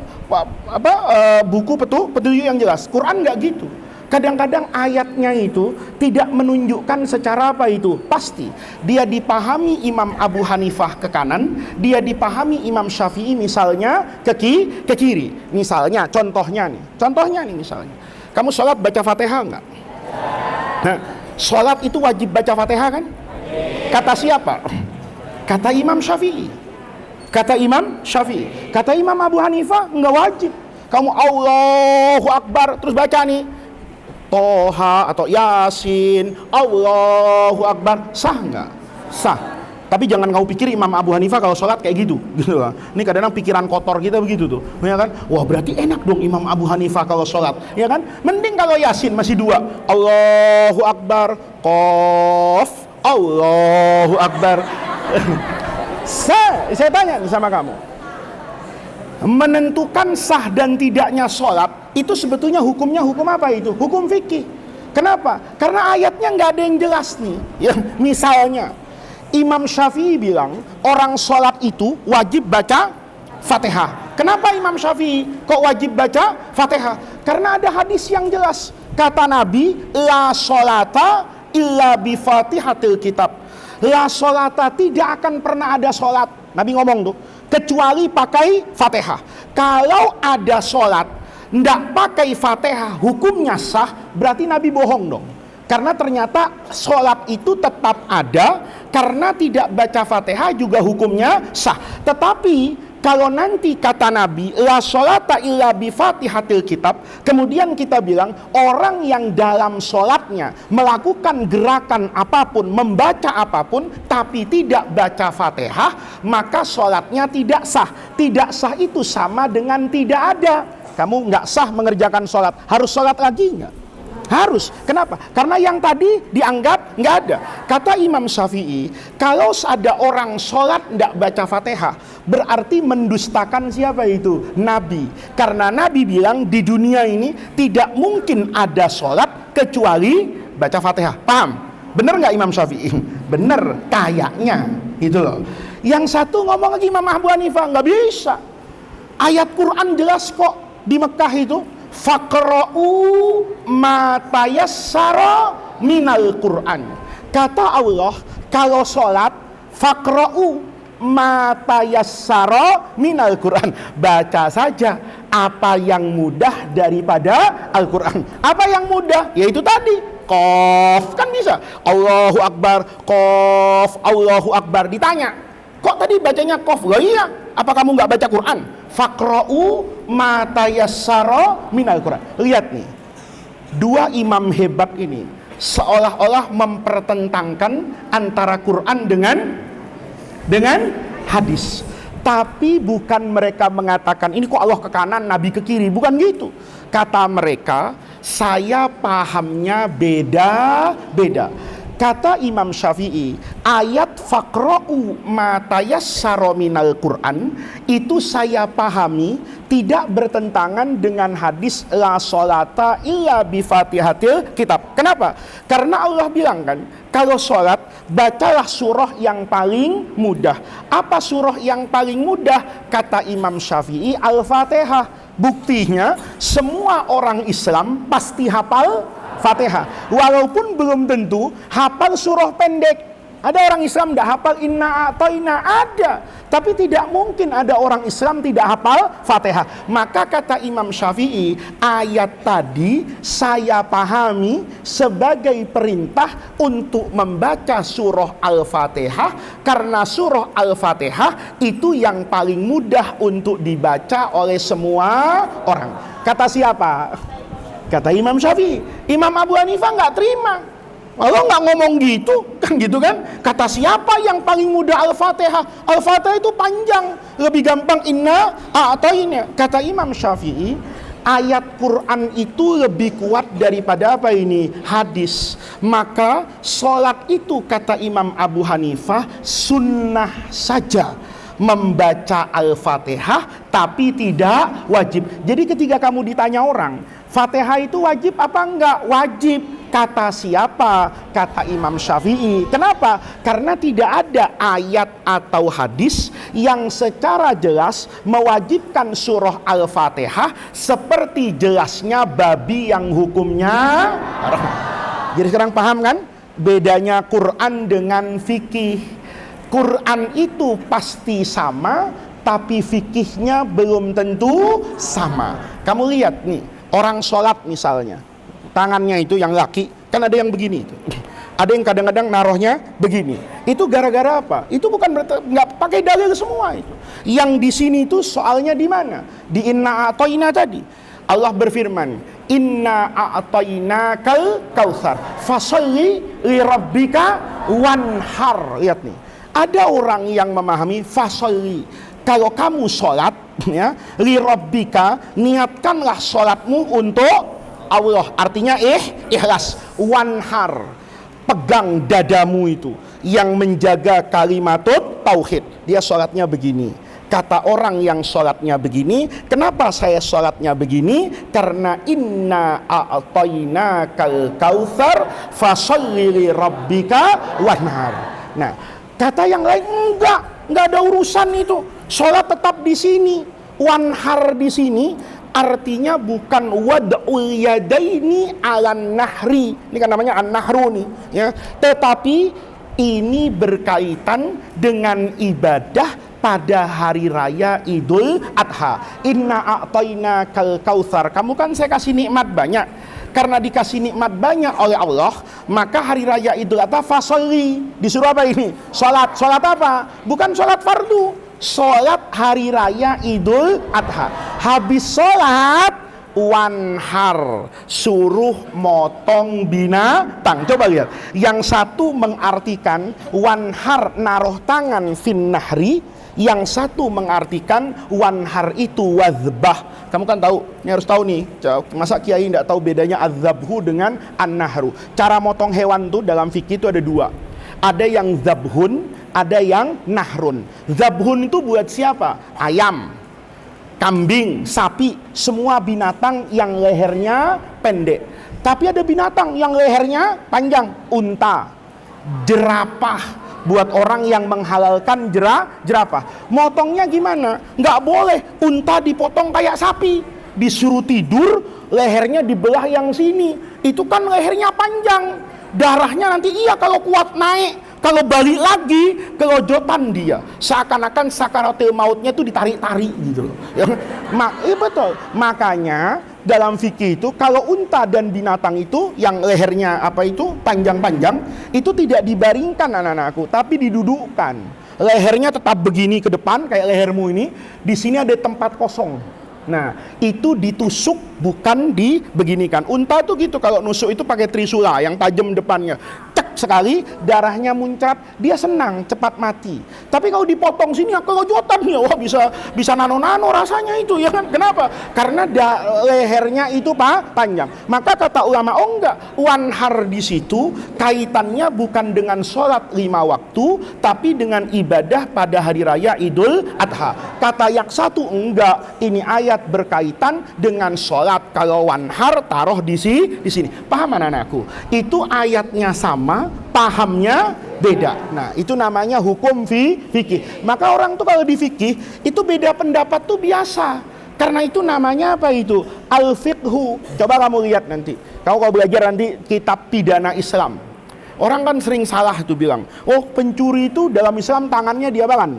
buku petunjuk yang jelas. Quran nggak gitu. Kadang-kadang ayatnya itu tidak menunjukkan secara apa itu pasti. Dia dipahami Imam Abu Hanifah ke kanan, dia dipahami Imam Syafi'i misalnya ke kiri. Misalnya contohnya nih misalnya, kamu sholat baca Fatihah nggak? Nah, sholat itu wajib baca Fatihah kan? Kata siapa? Kata Imam Syafi'i. Kata Imam Abu Hanifah nggak wajib. Kamu Allahu Akbar terus baca nih Toha atau Yasin, Allahu Akbar, sah nggak? Sah. Tapi jangan kau pikir Imam Abu Hanifah kalau sholat kayak gitu lah. Ini kadang-kadang pikiran kotor kita begitu tuh, ya kan? Wah berarti enak dong Imam Abu Hanifah kalau sholat, ya kan? Mending kalau Yasin masih dua, Allahu Akbar, Qaf, Allahu Akbar. Saya tanya nih sama kamu, Menentukan sah dan tidaknya sholat itu sebetulnya hukumnya hukum apa itu? Hukum fikih. Kenapa? Karena ayatnya nggak ada yang jelas nih. Ya, misalnya Imam Syafi'i bilang orang sholat itu wajib baca Fatihah. Kenapa Imam Syafi'i kok wajib baca Fatihah? Karena ada hadis yang jelas. Kata Nabi, la sholata illa bi fatihatil kitab. La sholata, tidak akan pernah ada sholat. Nabi ngomong tuh, kecuali pakai Fatihah. Kalau ada sholat ndak pakai Fatihah, hukumnya sah, berarti Nabi bohong dong. Karena ternyata sholat itu tetap ada, karena tidak baca Fatihah juga hukumnya sah. Tetapi kalau nanti kata Nabi la sholata illa bi fatihatil kitab, kemudian kita bilang orang yang dalam sholatnya melakukan gerakan apapun, membaca apapun tapi tidak baca Fatihah, maka sholatnya tidak sah. Tidak sah itu sama dengan tidak ada. Kamu nggak sah mengerjakan sholat, harus sholat lagi nggak? Harus. Kenapa? Karena yang tadi dianggap nggak ada. Kata Imam Syafi'i, kalau ada orang sholat nggak baca Fatihah, berarti mendustakan siapa itu? Nabi. Karena Nabi bilang di dunia ini tidak mungkin ada sholat kecuali baca Fatihah. Paham? Bener nggak Imam Syafi'i? Bener, kayaknya. Gitu loh. Yang satu ngomong lagi Imam Abu Hanifah, nggak bisa. Ayat Quran jelas kok di Mekah itu. Faqra'u ma tayassara minal Qur'an. Kata Allah, kalau sholat faqra'u ma tayassara minal Qur'an. Baca saja apa yang mudah daripada Al-Quran. Apa yang mudah? Yaitu tadi Qaf, kan bisa Allahu Akbar, Qaf, Allahu Akbar. Ditanya, kok tadi bacanya Qaf? Loh iya, apa kamu nggak baca Quran? Faqra'u ma tayassara minal Quran. Lihat nih, dua imam hebat ini seolah-olah mempertentangkan antara Quran dengan hadis. Tapi bukan mereka mengatakan ini kok Allah ke kanan, Nabi ke kiri, bukan gitu. Kata mereka, saya pahamnya beda-beda. Kata Imam Syafi'i, ayat faqra'u ma tayassara minal Qur'an itu saya pahami tidak bertentangan dengan hadis la sholata illa bi fatihatil kitab. Kenapa? Karena Allah bilang kan, kalau sholat bacalah surah yang paling mudah. Apa surah yang paling mudah? Kata Imam Syafi'i, Al-Fatihah. Buktinya semua orang Islam pasti hafal Fatihah, walaupun belum tentu hafal surah pendek. Ada orang Islam tidak hafal inna a'tayna, ada, tapi tidak mungkin ada orang Islam tidak hafal Fatihah. Maka kata Imam Syafi'i, ayat tadi saya pahami sebagai perintah untuk membaca surah Al-Fatihah, karena surah Al-Fatihah itu yang paling mudah untuk dibaca oleh semua orang. Kata siapa? Kata Imam Syafi'i. Imam Abu Hanifah nggak terima. Allah nggak ngomong gitu, kan gitu kan? Kata siapa yang paling mudah Al-Fatihah? Al-Fatihah itu panjang, lebih gampang inna a'tayna. Kata Imam Syafi'i, ayat Quran itu lebih kuat daripada apa ini? Hadis. Maka sholat itu kata Imam Abu Hanifah sunnah saja, membaca Al-Fatihah tapi tidak wajib. Jadi ketika kamu ditanya orang, Fatihah itu wajib apa enggak? Wajib. Kata siapa? Kata Imam Syafi'i. Kenapa? Karena tidak ada ayat atau hadis yang secara jelas mewajibkan surah Al-Fatihah seperti jelasnya babi yang hukumnya haram. Jadi sekarang paham kan? Bedanya Quran dengan fikih. Quran itu pasti sama, tapi fikihnya belum tentu sama. Kamu lihat nih, orang sholat misalnya, tangannya itu yang laki, kan ada yang begini itu. Ada yang kadang-kadang naruhnya begini. Itu gara-gara apa? Itu bukan nggak pakai dalil semua itu. Yang di sini itu soalnya di mana? Di inna a'tayna tadi. Allah berfirman, inna a'tainakal kautsar, fasalli li rabbika wanhar. Lihat nih, ada orang yang memahami fasalli, kalau kamu sholat ya, li rabbika, niatkanlah sholatmu untuk Allah. Artinya ikhlas. Wanhar, pegang dadamu itu yang menjaga kalimatut tauhid. Dia sholatnya begini, Kata orang yang sholatnya begini, kenapa saya sholatnya begini? Karena inna a'tainakal kautsar fasholli li rabbika wanhar. Nah, kata yang lain enggak ada urusan itu. Sholat tetap di sini. Wanhar di sini artinya bukan wad'ul yadaini 'alan nahri. Ini kan namanya an-nahru nih, ya. Tetapi ini berkaitan dengan ibadah pada hari raya Idul Adha. Inna a'tainakal kautsar. Kamu kan saya kasih nikmat banyak. Karena dikasih nikmat banyak oleh Allah, maka hari raya Idul Adha fasholli. Disuruh apa ini? Salat. Salat apa? Bukan salat fardu. Salat hari raya Idul Adha. Habis salat wanhar, suruh motong binatang. Coba lihat. Yang satu mengartikan wanhar naruh tangan fin nahri, yang satu mengartikan wanhar itu wazbah. Kamu kan tahu, ini harus tahu nih. Masa kiai tidak tahu bedanya adzabhu dengan an-nahru? Cara motong hewan tuh dalam fikih itu ada dua. Ada yang zabhun, ada yang nahrun. Zabhun itu buat siapa? Ayam, kambing, sapi, semua binatang yang lehernya pendek. Tapi ada binatang yang lehernya panjang, unta, jerapah. Buat orang yang menghalalkan jerapah, motongnya gimana? Nggak boleh unta dipotong kayak sapi, disuruh tidur, lehernya dibelah yang sini. Itu kan lehernya panjang, darahnya nanti kalau kuat naik, kalau balik lagi kelojotan dia, seakan-akan sakaratul mautnya itu ditarik-tarik gitu loh. Betul. Makanya dalam fikih itu kalau unta dan binatang itu yang lehernya panjang-panjang itu tidak dibaringkan anak-anakku, tapi didudukkan. Lehernya tetap begini ke depan kayak lehermu ini, di sini ada tempat kosong. Nah, itu ditusuk bukan dibeginikan. Unta tuh gitu, kalau nusuk itu pakai trisula yang tajam depannya. Cek sekali, darahnya muncrat, dia senang cepat mati. Tapi kalau dipotong sini kelojotan ya, wah bisa nano-nano rasanya itu ya kan. Kenapa? Karena lehernya itu panjang. Maka kata ulama, enggak, wanhar di situ kaitannya bukan dengan sholat 5 waktu, tapi dengan ibadah pada hari raya Idul Adha. Kata yang satu enggak, ini ayat berkaitan dengan sholat. Kalau wanhar taruh di sini. Paham anak-anakku? Itu ayatnya sama, pahamnya beda. Nah, itu namanya hukum fikih. Maka orang tuh kalau di fikih itu beda pendapat tuh biasa. Karena itu namanya apa itu? Al-fiqhu. Coba kamu lihat nanti. Kamu kalau belajar nanti kitab pidana Islam. Orang kan sering salah tuh bilang, oh pencuri itu dalam Islam tangannya diapakan?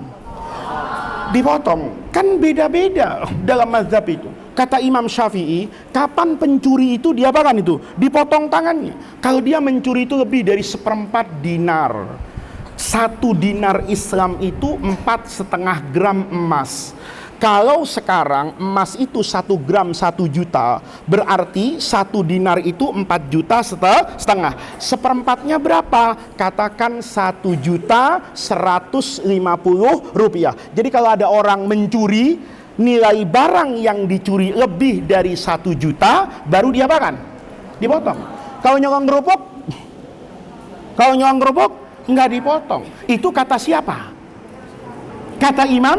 Dipotong. Kan beda-beda dalam mazhab itu. Kata Imam Syafi'i, kapan pencuri itu diapakan itu? Dipotong tangannya. Kalau dia mencuri itu lebih dari 1/4 dinar. 1 dinar Islam itu 4,5 gram emas. Kalau sekarang emas itu 1 gram 1 juta, berarti 1 dinar itu 4,5 juta. 1/4-nya berapa? Katakan 1.150.000 rupiah. Jadi kalau ada orang mencuri, nilai barang yang dicuri lebih dari 1 juta, baru diapakan? Dipotong. Kalau nyolong kerupuk, enggak dipotong. Itu kata siapa? Kata Imam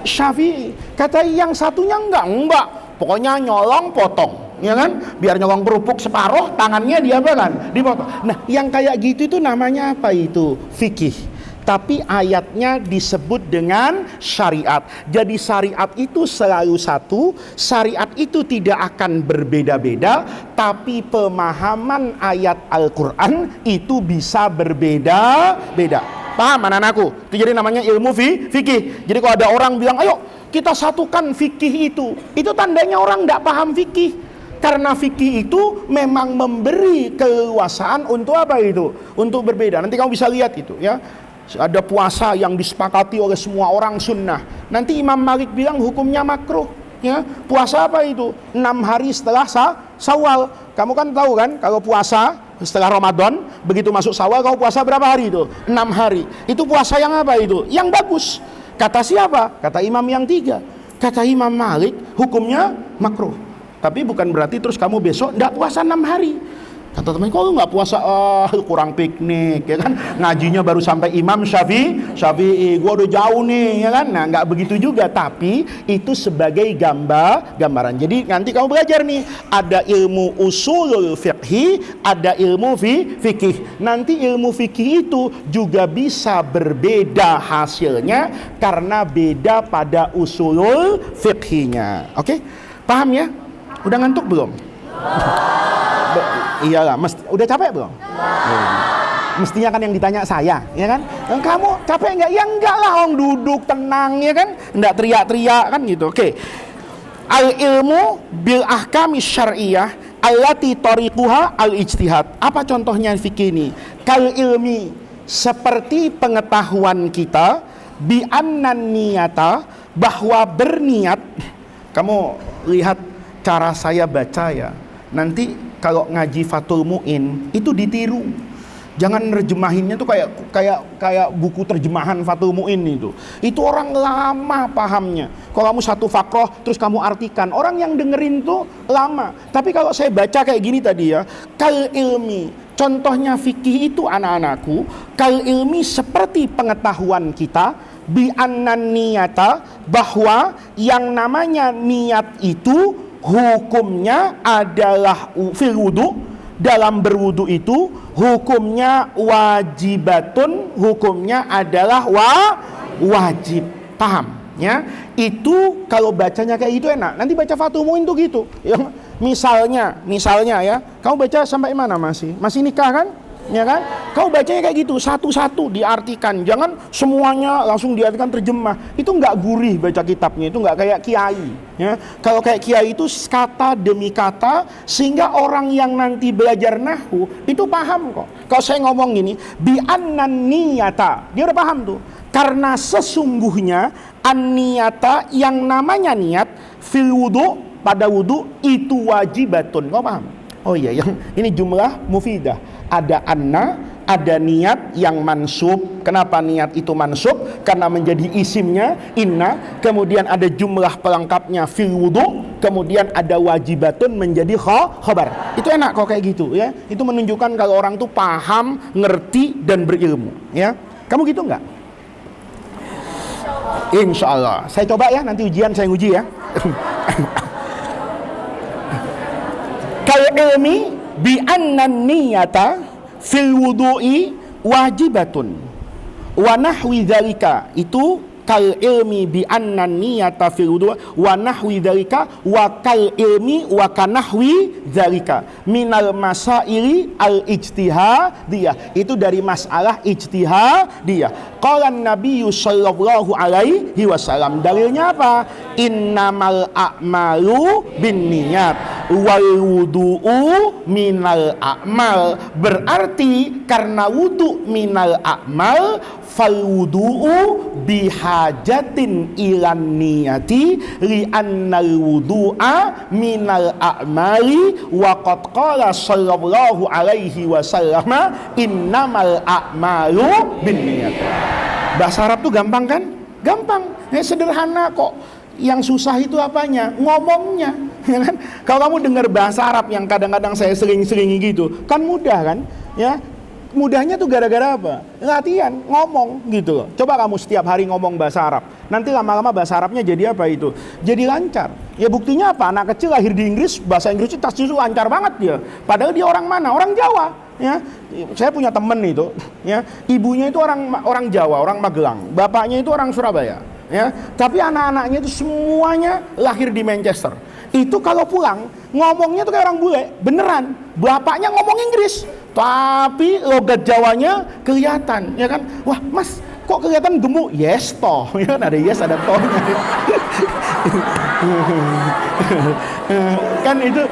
Syafi'i. Kata yang satunya enggak. Pokoknya nyolong potong, ya kan? Biar nyolong kerupuk separuh, tangannya diapakan? Dipotong. Nah, yang kayak gitu itu namanya apa itu? Fikih. Tapi ayatnya disebut dengan syariat. Jadi syariat itu selalu satu, syariat itu tidak akan berbeda-beda, tapi pemahaman ayat Al-Quran itu bisa berbeda-beda. Paham anak-anakku? Itu jadi namanya ilmu fikih. Jadi kalau ada orang bilang, ayo kita satukan fikih itu tandanya orang tidak paham fikih. Karena fikih itu memang memberi keleluasaan untuk apa itu? Untuk berbeda. Nanti kamu bisa lihat itu ya. Ada puasa yang disepakati oleh semua orang sunnah. Nanti Imam Malik bilang hukumnya makruh. Ya, puasa apa itu? 6 hari setelah Syawal. Kamu kan tahu kan kalau puasa setelah Ramadan, begitu masuk Syawal kamu puasa berapa hari itu? 6 hari. Itu puasa yang apa itu? Yang bagus. Kata siapa? Kata imam yang 3. Kata Imam Malik, hukumnya makruh. Tapi bukan berarti terus kamu besok tidak puasa 6 hari. Kata teman, kok lu nggak puasa? Kurang piknik, ya kan? Ngajinya baru sampai Imam Syafi'i, gua udah jauh nih, ya kan? Nah, nggak begitu juga, tapi itu sebagai gambaran. Jadi nanti kamu belajar nih, ada ilmu usulul fiqhi, ada ilmu fikih. Nanti ilmu fikih itu juga bisa berbeda hasilnya karena beda pada usulul fiqhinya. Oke? Paham ya? Udah ngantuk belum? Iyalah, udah capek belum? Mestinya kan yang ditanya saya, ya kan? Dan kamu capek nggak? Ya enggak lah, orang duduk tenang, ya kan? Nggak teriak-teriak kan gitu. Oke. Al ilmu bil ahkami syar'iyah allati tariquha al ijtihad. Apa contohnya fikih ini? Kal ilmi, seperti pengetahuan kita, bi annan niyata, bahwa berniat. Kamu lihat cara saya baca ya. Nanti kalau ngaji Fathul Mu'in itu ditiru. Jangan nerjemahinnya tuh kayak buku terjemahan Fathul Mu'in itu. Itu orang lama pahamnya. Kalau kamu satu fakroh terus kamu artikan, orang yang dengerin tuh lama. Tapi kalau saya baca kayak gini tadi ya, kal ilmi, contohnya fikih itu anak-anakku, kal ilmi seperti pengetahuan kita, bi annan niyata, bahwa yang namanya niat itu hukumnya adalah fil wudu, dalam berwudu itu hukumnya wajibatun, hukumnya adalah wajib. Paham ya? Itu kalau bacanya kayak gitu enak. Nanti baca Fathul Mu'in tuh gitu ya. Misalnya ya, kamu baca sampai mana? Masih nikah kan? Ya kan? Kau bacanya kayak gitu, satu-satu diartikan. Jangan semuanya langsung diartikan terjemah. Itu nggak gurih baca kitabnya, itu nggak kayak kiai. Ya, kalau kayak kiai itu kata demi kata, sehingga orang yang nanti belajar nahwu itu paham kok. Kalau saya ngomong gini, bi annan niyata, dia udah paham tuh. Karena sesungguhnya an-niyata, yang namanya niat fil wudu, pada wudu itu wajibatun. Kau paham? Oh iya, yang ini jumlah mufidah. Ada anna, ada niat yang mansub. Kenapa niat itu mansub? Karena menjadi isimnya inna. Kemudian ada jumlah pelengkapnya fil wudu. Kemudian ada wajibatun menjadi khobar. Itu enak kok kayak gitu ya. Itu menunjukkan kalau orang tuh paham, ngerti dan berilmu ya. Kamu gitu nggak? Insya Allah. Saya coba ya, nanti ujian saya nguji ya. Kalau ilmi bi annan niyata fil wudu'i wajibatun wa nahwi dzalika, itu kal ilmi bi annan niyata fil wudu' wa nahwi dzalika wa kal ilmi wa kanahwi dzalika minal masaili al ijtihadiyah. Itu dari masalah ijtihadiyah. Qala Nabi sallallahu alaihi wasallam, dalilnya apa? Innamal a'malu binniyat wal wudu'u minal a'mal. Berarti karena wudu minal a'mal, fal wudu'u bihajatin ilan niyati li annal wudu'a minal a'mali wa qad qala sallallahu alaihi wasallam innamal a'malu binniyat. Bahasa Arab tuh gampang kan? Gampang, ya sederhana kok. Yang susah itu apanya? Ngomongnya, ya kan? Kalau kamu dengar bahasa Arab yang kadang-kadang saya sering-seringi gitu, kan mudah kan? Ya, mudahnya tuh gara-gara apa? Latihan, ngomong gitu loh. Coba kamu setiap hari ngomong bahasa Arab, nanti lama-lama bahasa Arabnya jadi apa itu? Jadi lancar. Ya buktinya apa? Anak kecil lahir di Inggris, bahasa Inggrisnya justru lancar banget dia. Padahal dia orang mana? Orang Jawa. Ya, saya punya temen itu, ya, ibunya itu orang Jawa, orang Magelang, bapaknya itu orang Surabaya, ya, tapi anak-anaknya itu semuanya lahir di Manchester. Itu kalau pulang ngomongnya tuh kayak orang bule, beneran. Bapaknya ngomong Inggris, tapi logat Jawanya kelihatan, ya kan? Wah, Mas, kok kelihatan gemuk? Yes toh, ya kan? Ada yes, ada tohnya. Kan itu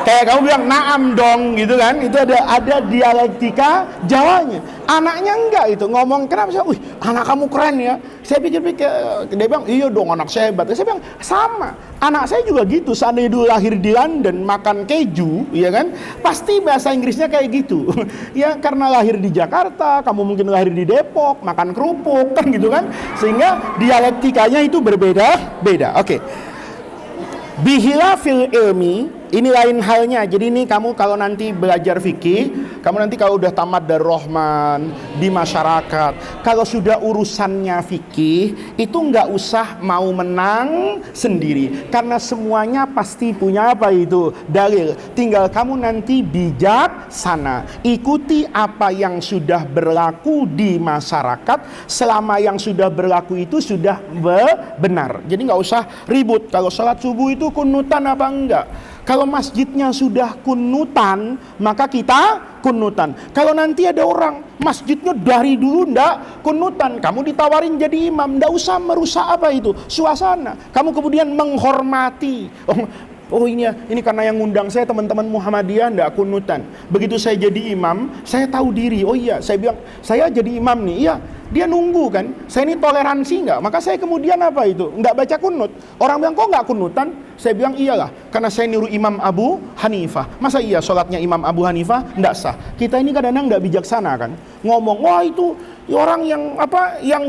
kayak kamu bilang naam dong gitu kan, itu ada dialektika Jawanya. Anaknya enggak itu ngomong, kenapa sih? Wih, anak kamu keren ya. Saya pikir-pikir, dia bilang iya dong anak saya hebat. Saya bilang sama, anak saya juga gitu. Seandainya dulu lahir di London makan keju, ya kan, pasti bahasa Inggrisnya kayak gitu. Ya karena lahir di Jakarta, kamu mungkin lahir di Depok makan kerupuk kan gitu kan, sehingga dialektikanya itu berbeda-beda. Oke. Bihilafil ilmi, ini lain halnya. Jadi ini kamu kalau nanti belajar fikih, kamu nanti kalau udah tamat dari Rahman di masyarakat, kalau sudah urusannya fikih, itu nggak usah mau menang sendiri, karena semuanya pasti punya apa itu dalil. Tinggal kamu nanti bijaksana, ikuti apa yang sudah berlaku di masyarakat. Selama yang sudah berlaku itu sudah benar, jadi nggak usah ribut. Kalau sholat subuh itu kunutan apa enggak? Kalau masjidnya sudah kunutan, maka kita kunutan. Kalau nanti ada orang masjidnya dari dulu ndak kunutan, kamu ditawarin jadi imam, ndak usah merusak apa itu suasana. Kamu kemudian menghormati. Oh ini karena yang ngundang saya teman-teman Muhammadiyah ndak kunutan. Begitu saya jadi imam, saya tahu diri. Oh iya, saya bilang saya jadi imam nih. Iya, dia nunggu kan. Saya ini toleransi nggak? Maka saya kemudian apa itu? Nggak baca kunut. Orang bilang kok nggak kunutan? Saya bilang iyalah, karena saya niru Imam Abu Hanifah. Masa iya sholatnya Imam Abu Hanifah nggak sah? Kita ini kadang-kadang nggak bijaksana kan. Ngomong, wah itu orang yang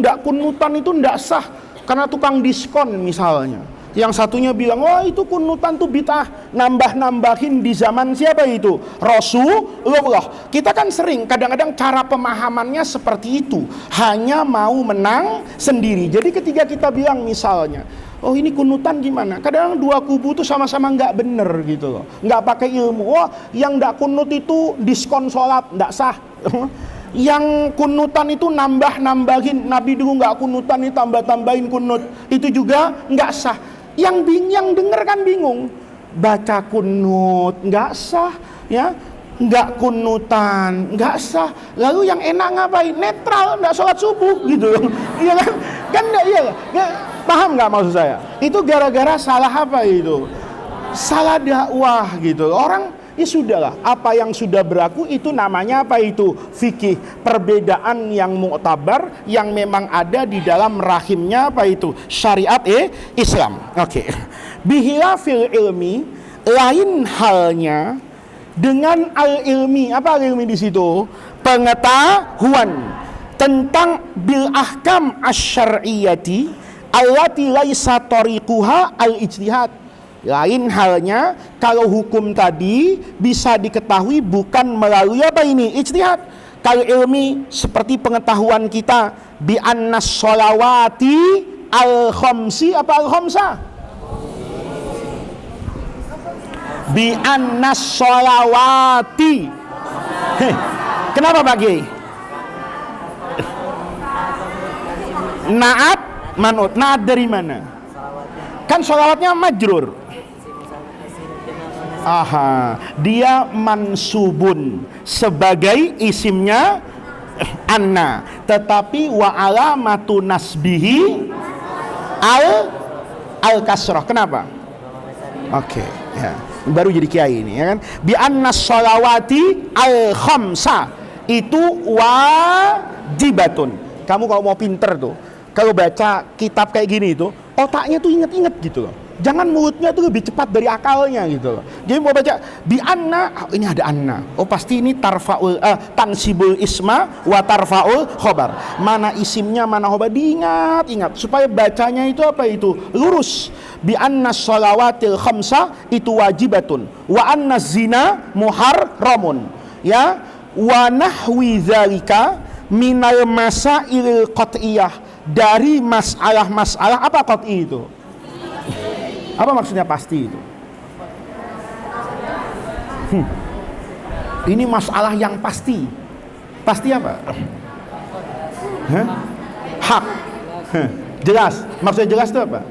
nggak kunutan itu nggak sah karena tukang diskon misalnya. Yang satunya bilang, wah itu kunutan tuh bid'ah, nambah-nambahin di zaman siapa itu? Rasulullah. Kita kan sering, kadang-kadang cara pemahamannya seperti itu, hanya mau menang sendiri. Jadi ketika kita bilang misalnya, oh ini kunutan gimana? Kadang-kadang dua kubu tuh sama-sama nggak bener gitu loh, nggak pakai ilmu. Wah yang nggak kunut itu diskon sholat, nggak sah. Yang kunutan itu nambah-nambahin, Nabi dulu nggak kunutan, ini tambah-tambahin kunut, itu juga nggak sah. Yang denger kan bingung, baca kunut nggak sah, ya nggak kunutan nggak sah, lalu yang enak ngapain? Netral, nggak sholat subuh gitu. Iya kan nggak, iya nggak, paham nggak maksud saya? Itu gara-gara salah apa itu? Salah dakwah gitu. Orang ya sudahlah, apa yang sudah berlaku itu namanya apa itu? Fikih. Perbedaan yang mu'tabar, yang memang ada di dalam rahimnya apa itu? Syariat Islam. Oke. Bihilafil ilmi, lain halnya dengan al-ilmi. Apa al-ilmi di situ? Pengetahuan tentang bil ahkam asy-syar'iyyati allati laisa tariquha al-ijtihad. Lain halnya kalau hukum tadi bisa diketahui bukan melalui apa ini? Ijtihad. Kalau ilmi seperti pengetahuan kita bi annas sholawati al-khamsi apa al-khamsa? Bi annas sholawati. Kenapa Pak Kiai? Naat manut. Naat dari mana? Kan sholawatnya majrur. Aha, dia mansubun sebagai isimnya anna, tetapi wa alamatu nasbihi al kasrah. Kenapa? Oke, ya. Baru jadi kiai ini ya kan. Bi anna sholawati al khamsa itu wajibatun. Kamu kalau mau pinter tuh, kalau baca kitab kayak gini itu, otaknya tuh inget-inget gitu loh. Jangan mulutnya tuh lebih cepat dari akalnya gitu loh. Jadi mau baca bi anna, oh, ini ada anna. Oh pasti ini tarfaul tansibul isma wa tarfaul khobar. Mana isimnya, mana khobar, diingat-ingat supaya bacanya itu apa itu? Lurus. Bi anna sholawatil khamsa itu wajibatun. Wa anna zina muharramun. Ya, wa nahwi dzalika minal masailil qat'iyah, dari masalah-masalah apa qat'i itu? Apa maksudnya pasti itu? Ini masalah yang pasti. Pasti apa? Hak. Jelas. Maksudnya jelas itu apa?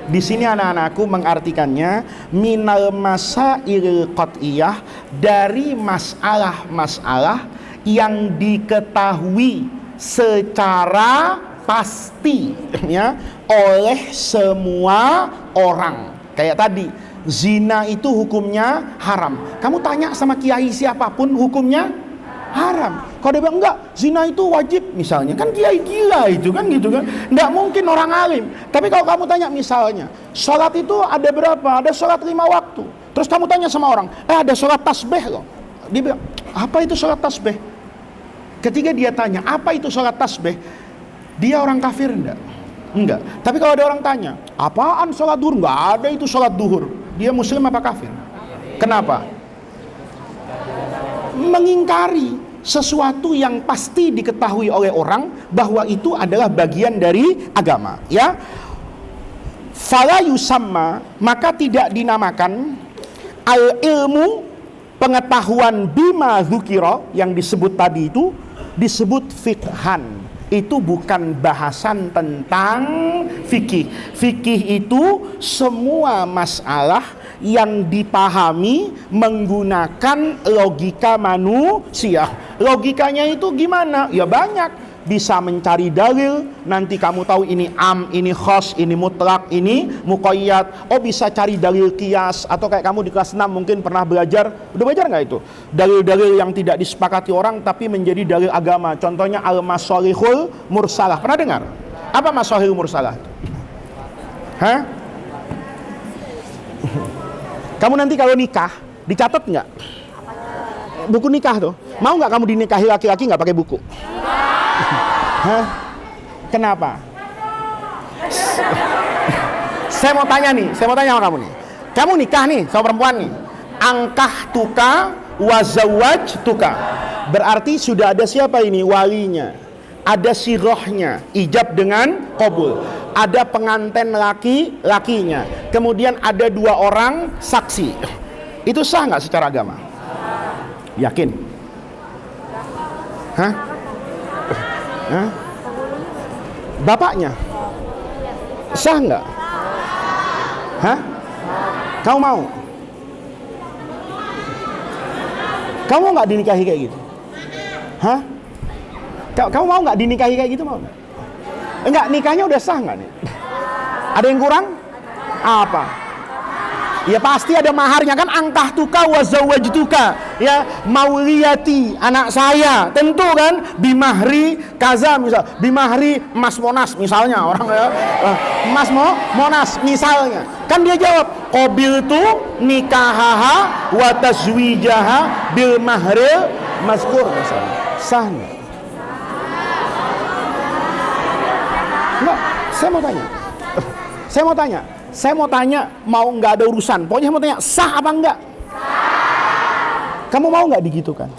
Di sini anak-anakku mengartikannya minal masailil qat'iyah, dari masalah-masalah yang diketahui secara pasti ya oleh semua orang. Kayak tadi, zina itu hukumnya haram. Kamu tanya sama kiai siapapun, hukumnya haram. Kalau dia bilang enggak, zina itu wajib misalnya, kan kiai gila itu kan gitu kan. Enggak mungkin orang alim. Tapi kalau kamu tanya misalnya, sholat itu ada berapa? Ada sholat 5 waktu. Terus kamu tanya sama orang, ada sholat tasbih loh. Dia bilang, apa itu sholat tasbih? Ketika dia tanya, apa itu sholat tasbih? Dia orang kafir enggak? Enggak. Tapi kalau ada orang tanya, apaan sholat duhur? Enggak ada itu sholat duhur. Dia muslim apa kafir? Kenapa? Mengingkari sesuatu yang pasti diketahui oleh orang bahwa itu adalah bagian dari agama, ya. Fala yusamma, maka tidak dinamakan al ilmu, pengetahuan, bima dzukira, yang disebut tadi itu disebut fiqhan. Itu bukan bahasan tentang fikih. Fikih itu semua masalah yang dipahami menggunakan logika manusia. Logikanya itu gimana? Ya banyak. Bisa mencari dalil, nanti kamu tahu ini am, ini khos, ini mutlak, ini muqayyad. Oh, bisa cari dalil qiyas, atau kayak kamu di kelas 6 mungkin pernah belajar. Udah belajar nggak itu? Dalil-dalil yang tidak disepakati orang tapi menjadi dalil agama. Contohnya al-masalihul mursalah. Pernah dengar? Apa masalihul mursalah? Hah? Kamu nanti kalau nikah, dicatat nggak? Buku nikah tuh. Mau nggak kamu dinikahi laki-laki nggak pakai buku? Hah? Kenapa? Saya mau tanya sama kamu nih. Kamu nikah nih sama perempuan nih. Angkah tuka wazawaj tuka. Berarti sudah ada siapa ini? Walinya. Ada sirohnya, ijab dengan qabul. Ada pengantin laki-lakinya. Kemudian ada 2 orang saksi. Itu sah nggak secara agama? Yakin? Hah? Hah? Bapaknya sah nggak? Hah? Kamu mau? Kamu nggak dinikahi kayak gitu? Hah? Kamu mau nggak dinikahi kayak gitu, mau nggak? Enggak, nikahnya udah sah nggak nih? Ada yang kurang? Apa? Ya pasti ada maharnya kan, angkah tuka wazawajtuka, ya, mauliyati, anak saya, tentu kan, bimahri kaza, misal bimahri Mas Monas misalnya, orang ya, Mas Monas misalnya, kan dia jawab qabiltu nikahaha wa tazwijaha bil mahril mazkur misalnya. Sah nggak? Enggak, saya mau tanya, mau nggak ada urusan. Pokoknya saya mau tanya, sah apa enggak? Kamu mau nggak digitukan?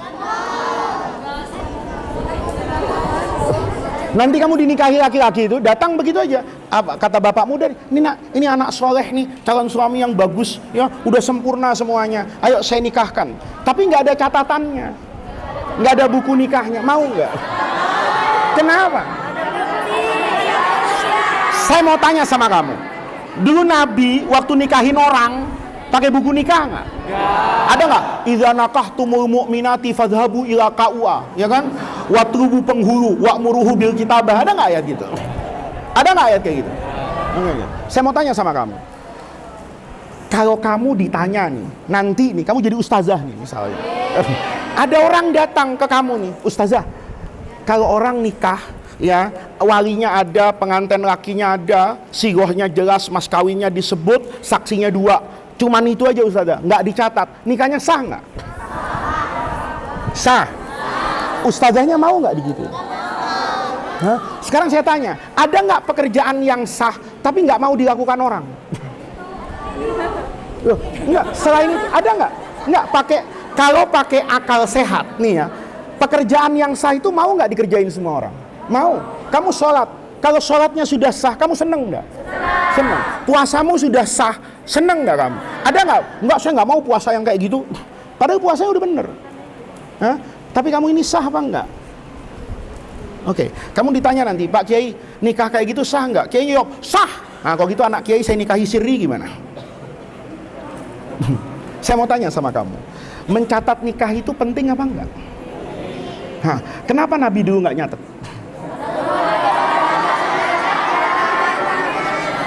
Nanti kamu dinikahi laki-laki itu, datang begitu aja. Apa kata bapakmu dari, ini anak soleh nih, calon suami yang bagus, ya, udah sempurna semuanya. Ayo saya nikahkan. Tapi nggak ada catatannya, nggak ada buku nikahnya. Mau nggak? Kenapa? Saya mau tanya sama kamu. Dulu Nabi waktu nikahin orang pakai buku nikah nggak? Ada nggak? Idza nakahtumul mu'minati fadhhabu ila KUA, ya kan? Watrubu penghulu, wa'muruhu bil kitabah. Ada nggak ayat gitu? Ada nggak ayat kayak gitu? Saya mau tanya sama kamu. Kalau kamu ditanya nih, nanti nih kamu jadi ustazah nih misalnya. Ada orang datang ke kamu nih, ustazah. Kalau orang nikah, ya, walinya ada, pengantin lakinya ada, sigohnya jelas, mas kawinnya disebut, saksinya 2, cuman itu aja ustazah, nggak dicatat, nikahnya sah nggak? Sah. Ustazahnya mau nggak digituin? Hah? Sekarang saya tanya, ada nggak pekerjaan yang sah tapi nggak mau dilakukan orang? Loh, nggak, selain itu ada nggak? Nggak, kalau pakai akal sehat nih ya, pekerjaan yang sah itu mau nggak dikerjain semua orang? Mau. Kamu sholat, kalau sholatnya sudah sah, kamu seneng nggak? Seneng. Puasamu sudah sah, seneng nggak kamu? Ada nggak? Nggak, saya nggak mau puasa yang kayak gitu. Padahal puasanya udah bener. Hah? Tapi kamu ini sah apa enggak? Oke, kamu ditanya nanti, Pak Kiai, nikah kayak gitu sah nggak? Kiai jawab, sah. Nah, kalau gitu anak Kiai saya nikahi sirri gimana? Saya mau tanya sama kamu, mencatat nikah itu penting apa enggak? Hah, kenapa Nabi dulu nggak nyatet?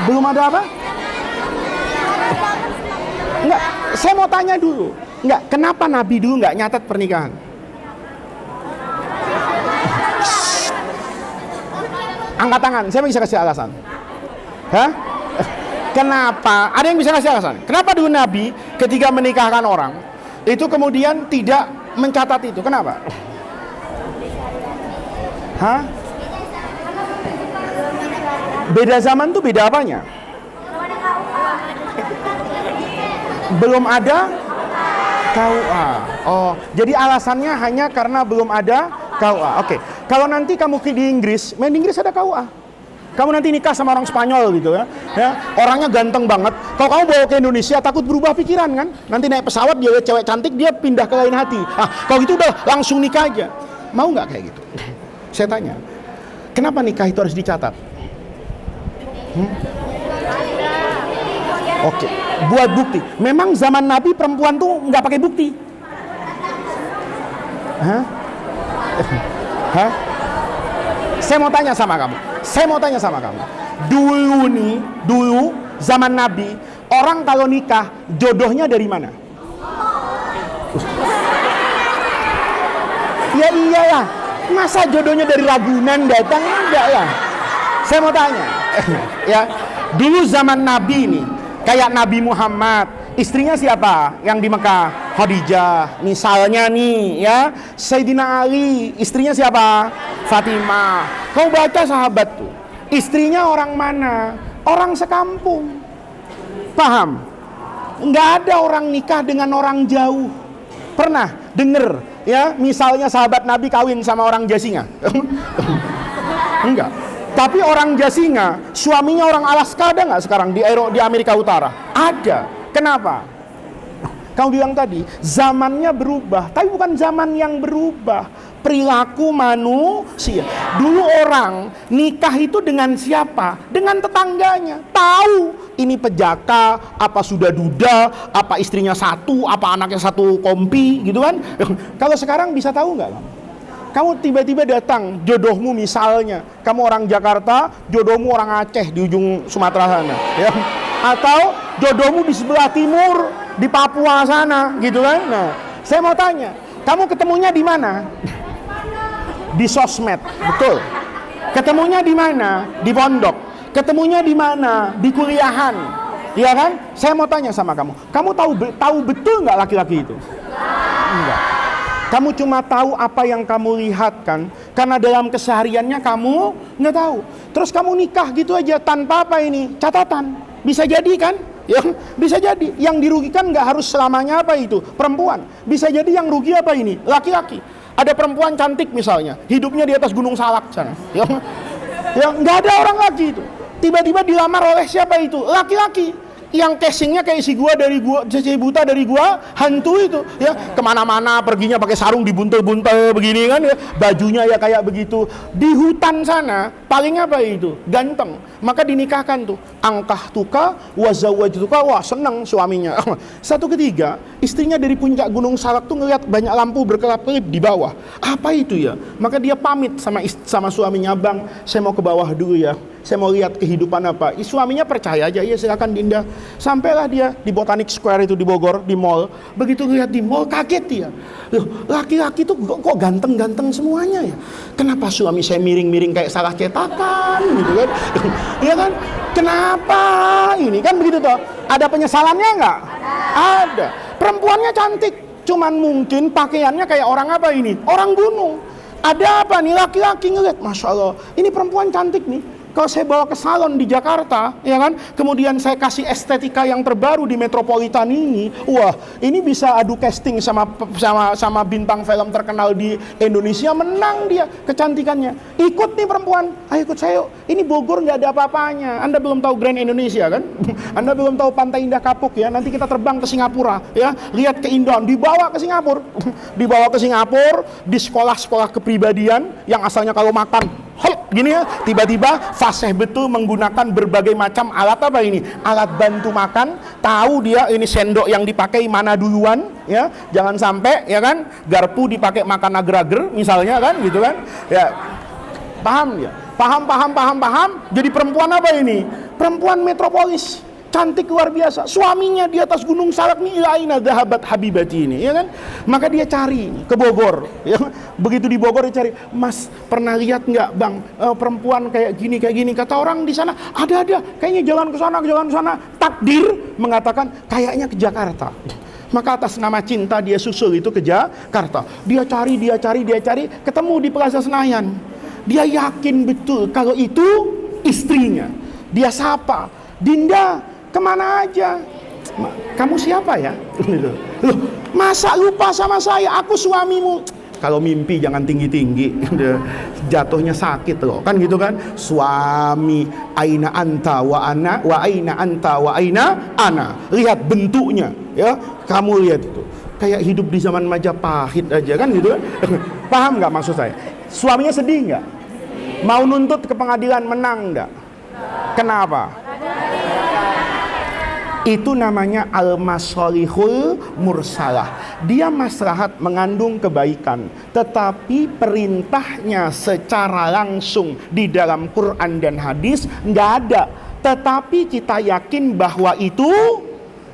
Belum ada apa? Enggak, saya mau tanya dulu. Enggak, kenapa Nabi dulu nggak nyatet pernikahan? Angkat tangan, saya bisa kasih alasan. Hah? Kenapa? Ada yang bisa kasih alasan? Kenapa dulu Nabi ketika menikahkan orang itu kemudian tidak mencatat itu? Kenapa? Hah? Beda zaman tuh beda apanya? Belum ada KUA. Oh, jadi alasannya hanya karena belum ada KUA. Oke. Kalau nanti kamu di Inggris, main di Inggris ada KUA. Kamu nanti nikah sama orang Spanyol gitu ya. Orangnya ganteng banget. Kalau kamu bawa ke Indonesia takut berubah pikiran kan? Nanti naik pesawat dia lihat cewek cantik dia pindah ke lain hati. Kalau gitu udah langsung nikah aja. Mau nggak kayak gitu? Saya tanya. Kenapa nikah itu harus dicatat? Oke, buat bukti. Memang zaman Nabi perempuan tuh nggak pakai bukti. Hah? Saya mau tanya sama kamu. Dulu zaman Nabi, orang kalau nikah jodohnya dari mana? Ya iyalah. Masa jodohnya dari Ragunan datang? Enggak lah. Saya mau tanya. Ya, dulu zaman Nabi nih, kayak Nabi Muhammad, istrinya siapa yang di Mekah? Khadijah. Misalnya nih ya, Sayyidina Ali, istrinya siapa? Fatimah. Kau baca sahabat tuh, istrinya orang mana? Orang sekampung. Paham? Enggak ada orang nikah dengan orang jauh. Pernah denger ya, misalnya sahabat Nabi kawin sama orang Jasinga? Enggak. Tapi orang Jasinga, suaminya orang Alaska, ada nggak sekarang di Amerika Utara? Ada. Kenapa? Kamu bilang tadi, zamannya berubah. Tapi bukan zaman yang berubah. Perilaku manusia. Dulu orang nikah itu dengan siapa? Dengan tetangganya. Tahu ini pejaka, apa sudah duda, apa istrinya satu, apa anaknya satu kompi, gitu kan? Kalau sekarang bisa tahu nggak? Kamu tiba-tiba datang, jodohmu misalnya, kamu orang Jakarta, jodohmu orang Aceh di ujung Sumatera sana, ya. Atau jodohmu di sebelah timur, di Papua sana, gitu kan? Nah, saya mau tanya, kamu ketemunya di mana? Di sosmed, betul. Ketemunya di mana? Di pondok. Ketemunya di mana? Di kuliahan, ya kan? Saya mau tanya sama kamu tahu betul nggak laki-laki itu? Enggak. Kamu cuma tahu apa yang kamu lihat kan? Karena dalam kesehariannya kamu nggak tahu. Terus kamu nikah gitu aja tanpa apa ini? Catatan. Bisa jadi kan? Ya, bisa jadi. Yang dirugikan nggak harus selamanya apa itu? Perempuan. Bisa jadi yang rugi apa ini? Laki-laki. Ada perempuan cantik misalnya, hidupnya di atas Gunung Salak sana. Ya, nggak ada orang lagi itu. Tiba-tiba dilamar oleh siapa itu? Laki-laki. Yang casingnya kayak si gua dari gua, Cece Buta dari gua hantu itu ya, kemana-mana perginya pakai sarung dibuntel-buntel begini kan ya, bajunya ya kayak begitu. Di hutan sana paling apa itu? Ganteng, maka dinikahkan tuh. Angkah tuka wazawajtuka, wah seneng suaminya. Satu ketiga istrinya dari puncak Gunung Salak tuh ngeliat banyak lampu berkelap-kelip di bawah. Apa itu ya? Maka dia pamit sama suaminya, bang saya mau ke bawah dulu ya, saya mau lihat kehidupan apa. Suaminya percaya aja, ya silakan Dinda. Sampailah dia di Botanic Square itu di Bogor, di mall. Begitu lihat di mall kaget dia. Loh, laki-laki tuh kok ganteng-ganteng semuanya ya? Kenapa suami saya miring-miring kayak salah cetakan gitu kan? Ya kan? Kenapa ini kan begitu toh? Ada penyesalannya nggak? Ada. Perempuannya cantik, cuman mungkin pakaiannya kayak orang apa ini? Orang gunung. Ada apa nih, laki-laki ngeliat, Masya Allah, ini perempuan cantik nih. Kalau saya bawa ke salon di Jakarta, ya kan, kemudian saya kasih estetika yang terbaru di Metropolitan ini, wah, ini bisa adu casting sama bintang film terkenal di Indonesia, menang dia kecantikannya. Ikut nih perempuan, ayo ikut saya. Ini Bogor nggak ada apa-apanya. Anda belum tahu Grand Indonesia kan? Anda belum tahu Pantai Indah Kapuk ya. Nanti kita terbang ke Singapura, ya, lihat keindahan, dibawa ke Singapura, dibawa ke Singapura di sekolah-sekolah kepribadian yang asalnya kalau makan gini ya, tiba-tiba fasih betul menggunakan berbagai macam alat apa ini? Alat bantu makan, tahu dia ini sendok yang dipakai mana duluan, ya. Jangan sampai ya kan, garpu dipakai makan agar-agar misalnya kan, gitu kan. Ya. Paham ya? Paham. Jadi perempuan apa ini? Perempuan metropolis. Cantik luar biasa. Suaminya di atas Gunung Salak nih, ilaina dhahabat habibati ini, ya kan? Maka dia cari ke Bogor, ya. Begitu di Bogor dia cari, Mas pernah lihat nggak bang perempuan kayak gini? Kata orang di sana ada. Kayaknya jalan ke sana. Takdir mengatakan kayaknya ke Jakarta. Maka atas nama cinta dia susul itu ke Jakarta. Dia cari, ketemu di Plaza Senayan. Dia yakin betul kalau itu istrinya. Dia sapa, "Dinda, kemana aja? Kamu siapa ya?" Loh, masa lupa sama saya? Aku suamimu. Kalau mimpi jangan tinggi-tinggi, jatuhnya sakit loh, kan gitu kan? Suami, aina anta wa ana, wa aina anta wa aina ana. Lihat bentuknya, ya. Kamu lihat itu, kayak hidup di zaman Majapahit aja, kan gitu kan? Paham nggak maksud saya? Suaminya sedih nggak? Mau nuntut ke pengadilan, menang nggak? Kenapa? Itu namanya al-masolihul mursalah. Dia maslahat mengandung kebaikan, tetapi perintahnya secara langsung di dalam Quran dan hadis nggak ada. Tetapi kita yakin bahwa itu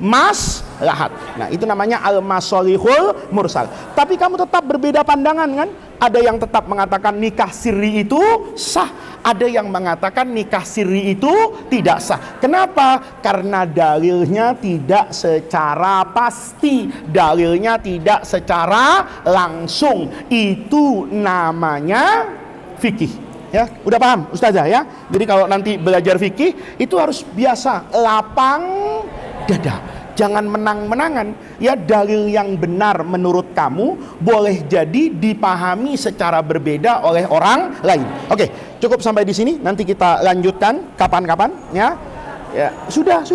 maslahat. Nah, itu namanya al-masolihul mursal. Tapi kamu tetap berbeda pandangan kan? Ada yang tetap mengatakan nikah sirri itu sah, ada yang mengatakan nikah sirri itu tidak sah. Kenapa? Karena dalilnya tidak secara pasti, dalilnya tidak secara langsung. Itu namanya fikih. Ya, udah paham Ustazah ya? Jadi kalau nanti belajar fikih itu harus biasa lapang dada. Jangan menang-menangan. Ya, dalil yang benar menurut kamu boleh jadi dipahami secara berbeda oleh orang lain. Oke, cukup sampai di sini. Nanti kita lanjutkan kapan-kapan ya. Ya, sudah.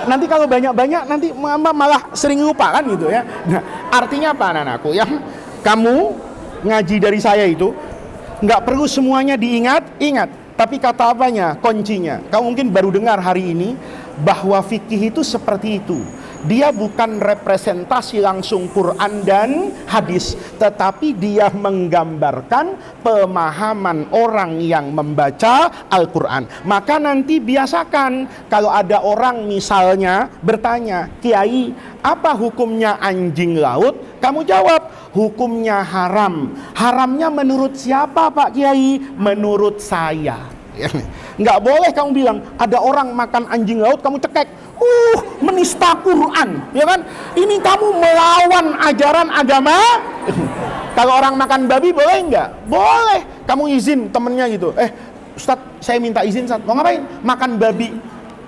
Nanti kalau banyak-banyak nanti malah sering lupa kan gitu ya. Nah, artinya apa anak-anakku? Yang kamu ngaji dari saya itu nggak perlu semuanya ingat. Tapi kata apanya? Kuncinya. Kamu mungkin baru dengar hari ini bahwa fikih itu seperti itu. Dia bukan representasi langsung Quran dan hadis, tetapi dia menggambarkan pemahaman orang yang membaca Al-Quran. Maka nanti biasakan kalau ada orang misalnya bertanya, "Kiai, apa hukumnya anjing laut?" Kamu jawab, "Hukumnya haram." Haramnya menurut siapa Pak Kiai? Menurut saya. Nggak boleh kamu bilang ada orang makan anjing laut kamu cekek, menista Quran, ya kan? Ini kamu melawan ajaran agama. Kalau orang makan babi boleh nggak? Boleh. Kamu izin temennya gitu, Ustadz saya minta izin, Ustadz mau ngapain? Makan babi.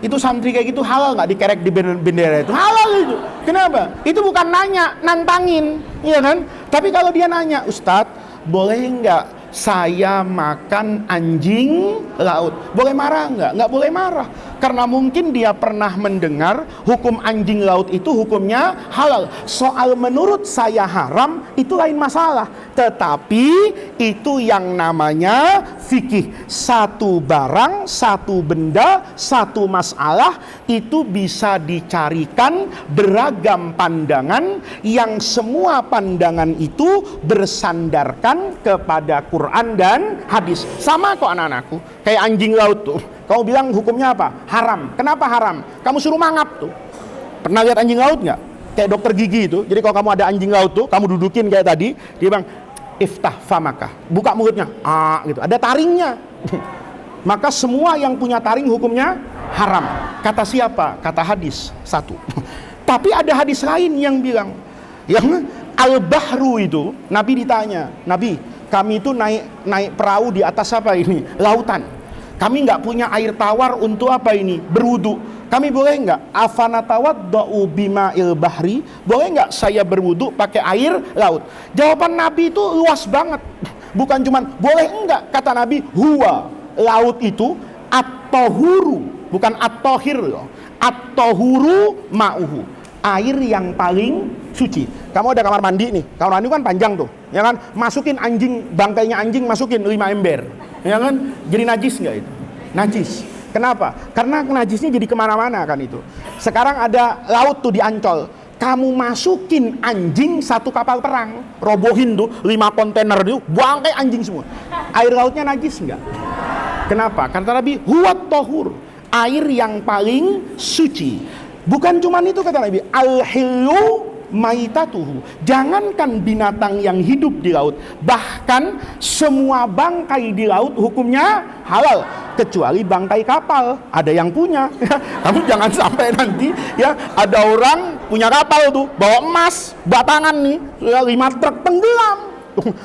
Itu santri kayak gitu halal nggak dikerek di bendera itu? Halal itu. Kenapa? Itu bukan nanya, nantangin, iya kan? Tapi kalau dia nanya, "Ustadz boleh nggak saya makan anjing laut?" Boleh marah nggak? Nggak boleh marah. Karena mungkin dia pernah mendengar hukum anjing laut itu hukumnya halal. Soal menurut saya haram itu lain masalah. Tetapi itu yang namanya fikih. Satu barang, satu benda, satu masalah itu bisa dicarikan beragam pandangan yang semua pandangan itu bersandarkan kepada Quran dan hadis. Sama kok anak-anakku. Kayak anjing laut tuh. Kamu bilang hukumnya apa? Haram. Kenapa haram? Kamu suruh mangap tuh. Pernah lihat anjing laut nggak? Kayak dokter gigi itu. Jadi kalau kamu ada anjing laut tuh, kamu dudukin kayak tadi, dia bilang, "Iftah famaka." Buka mulutnya. Gitu. Ada taringnya. Maka semua yang punya taring hukumnya haram. Kata siapa? Kata hadis. Satu. Tapi ada hadis lain yang bilang, yang al-bahru itu, Nabi ditanya, "Nabi, kami itu naik perahu di atas apa ini? Lautan. Kami nggak punya air tawar untuk apa ini? Berwudu. Kami boleh nggak? Afanatawadda'u bima'il bahri? Boleh nggak saya berwudu pakai air laut?" Jawaban Nabi itu luas banget. Bukan cuman boleh enggak, kata Nabi, huwa, laut itu at-tahuru, bukan at-tahir loh. At-tahuru ma'uhu, air yang paling suci. Kamu ada kamar mandi nih, kamar mandi kan panjang tuh, ya kan? Masukin anjing, bangkainya anjing masukin 5 ember, ya kan? Jadi najis nggak itu? Najis. Kenapa? Karena najisnya jadi kemana-mana kan itu. Sekarang ada laut tuh di Ancol, kamu masukin anjing satu kapal perang, robohin tuh 5 kontainer itu, bangkai anjing semua. Air lautnya najis nggak? Kenapa? Kata Nabi, huwat tohur, air yang paling suci. Bukan cuma itu kata Nabi, al-hillu maitatuhu, jangankan binatang yang hidup di laut, bahkan semua bangkai di laut hukumnya halal, kecuali bangkai kapal. Ada yang punya. Kamu jangan sampai nanti ya ada orang punya kapal tuh, bawa emas batangan nih, 5 truk tenggelam.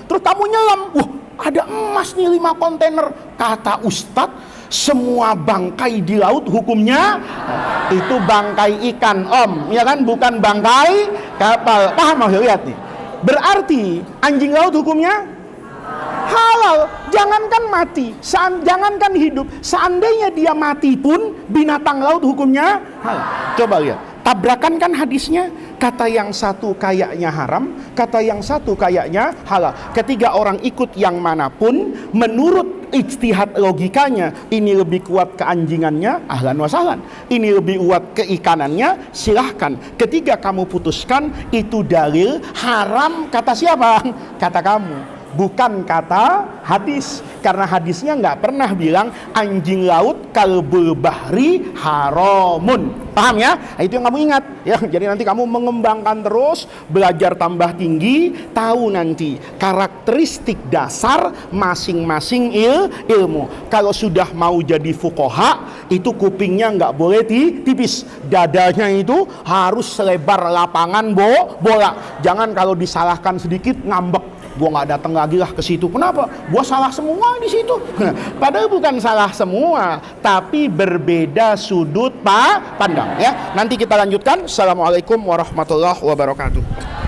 Terus kamu nyelam, wah ada emas nih 5 kontainer. Kata Ustadz, Semua bangkai di laut hukumnya itu bangkai ikan, Om, ya kan, bukan bangkai kapal. Paham maksud? Lihat nih. Berarti anjing laut hukumnya halal. Jangankan mati, jangankan hidup, seandainya dia mati pun binatang laut hukumnya halal. Coba lihat, tabrakan kan hadisnya. Kata yang satu kayaknya haram, kata yang satu kayaknya halal. Ketiga orang ikut yang manapun, menurut ijtihad logikanya, ini lebih kuat keanjingannya, ahlan wa sahlan. Ini lebih kuat keikanannya, silahkan. Ketika kamu putuskan, itu dalil haram, kata siapa? Kata kamu, bukan kata hadis. Karena hadisnya nggak pernah bilang anjing laut kalbul bahri haramun. Paham ya? Nah, itu yang kamu ingat ya. Jadi nanti kamu mengembangkan terus, belajar tambah tinggi, tahu nanti karakteristik dasar masing-masing ilmu. Kalau sudah mau jadi fuqaha, itu kupingnya nggak boleh tipis, dadanya itu harus selebar lapangan bola. Jangan kalau disalahkan sedikit ngambek. Gua nggak datang lagi lah ke situ. Kenapa? Gua salah semua di situ. Padahal bukan salah semua, tapi berbeda sudut pandang. Ya, nanti kita lanjutkan. Assalamualaikum warahmatullahi wabarakatuh.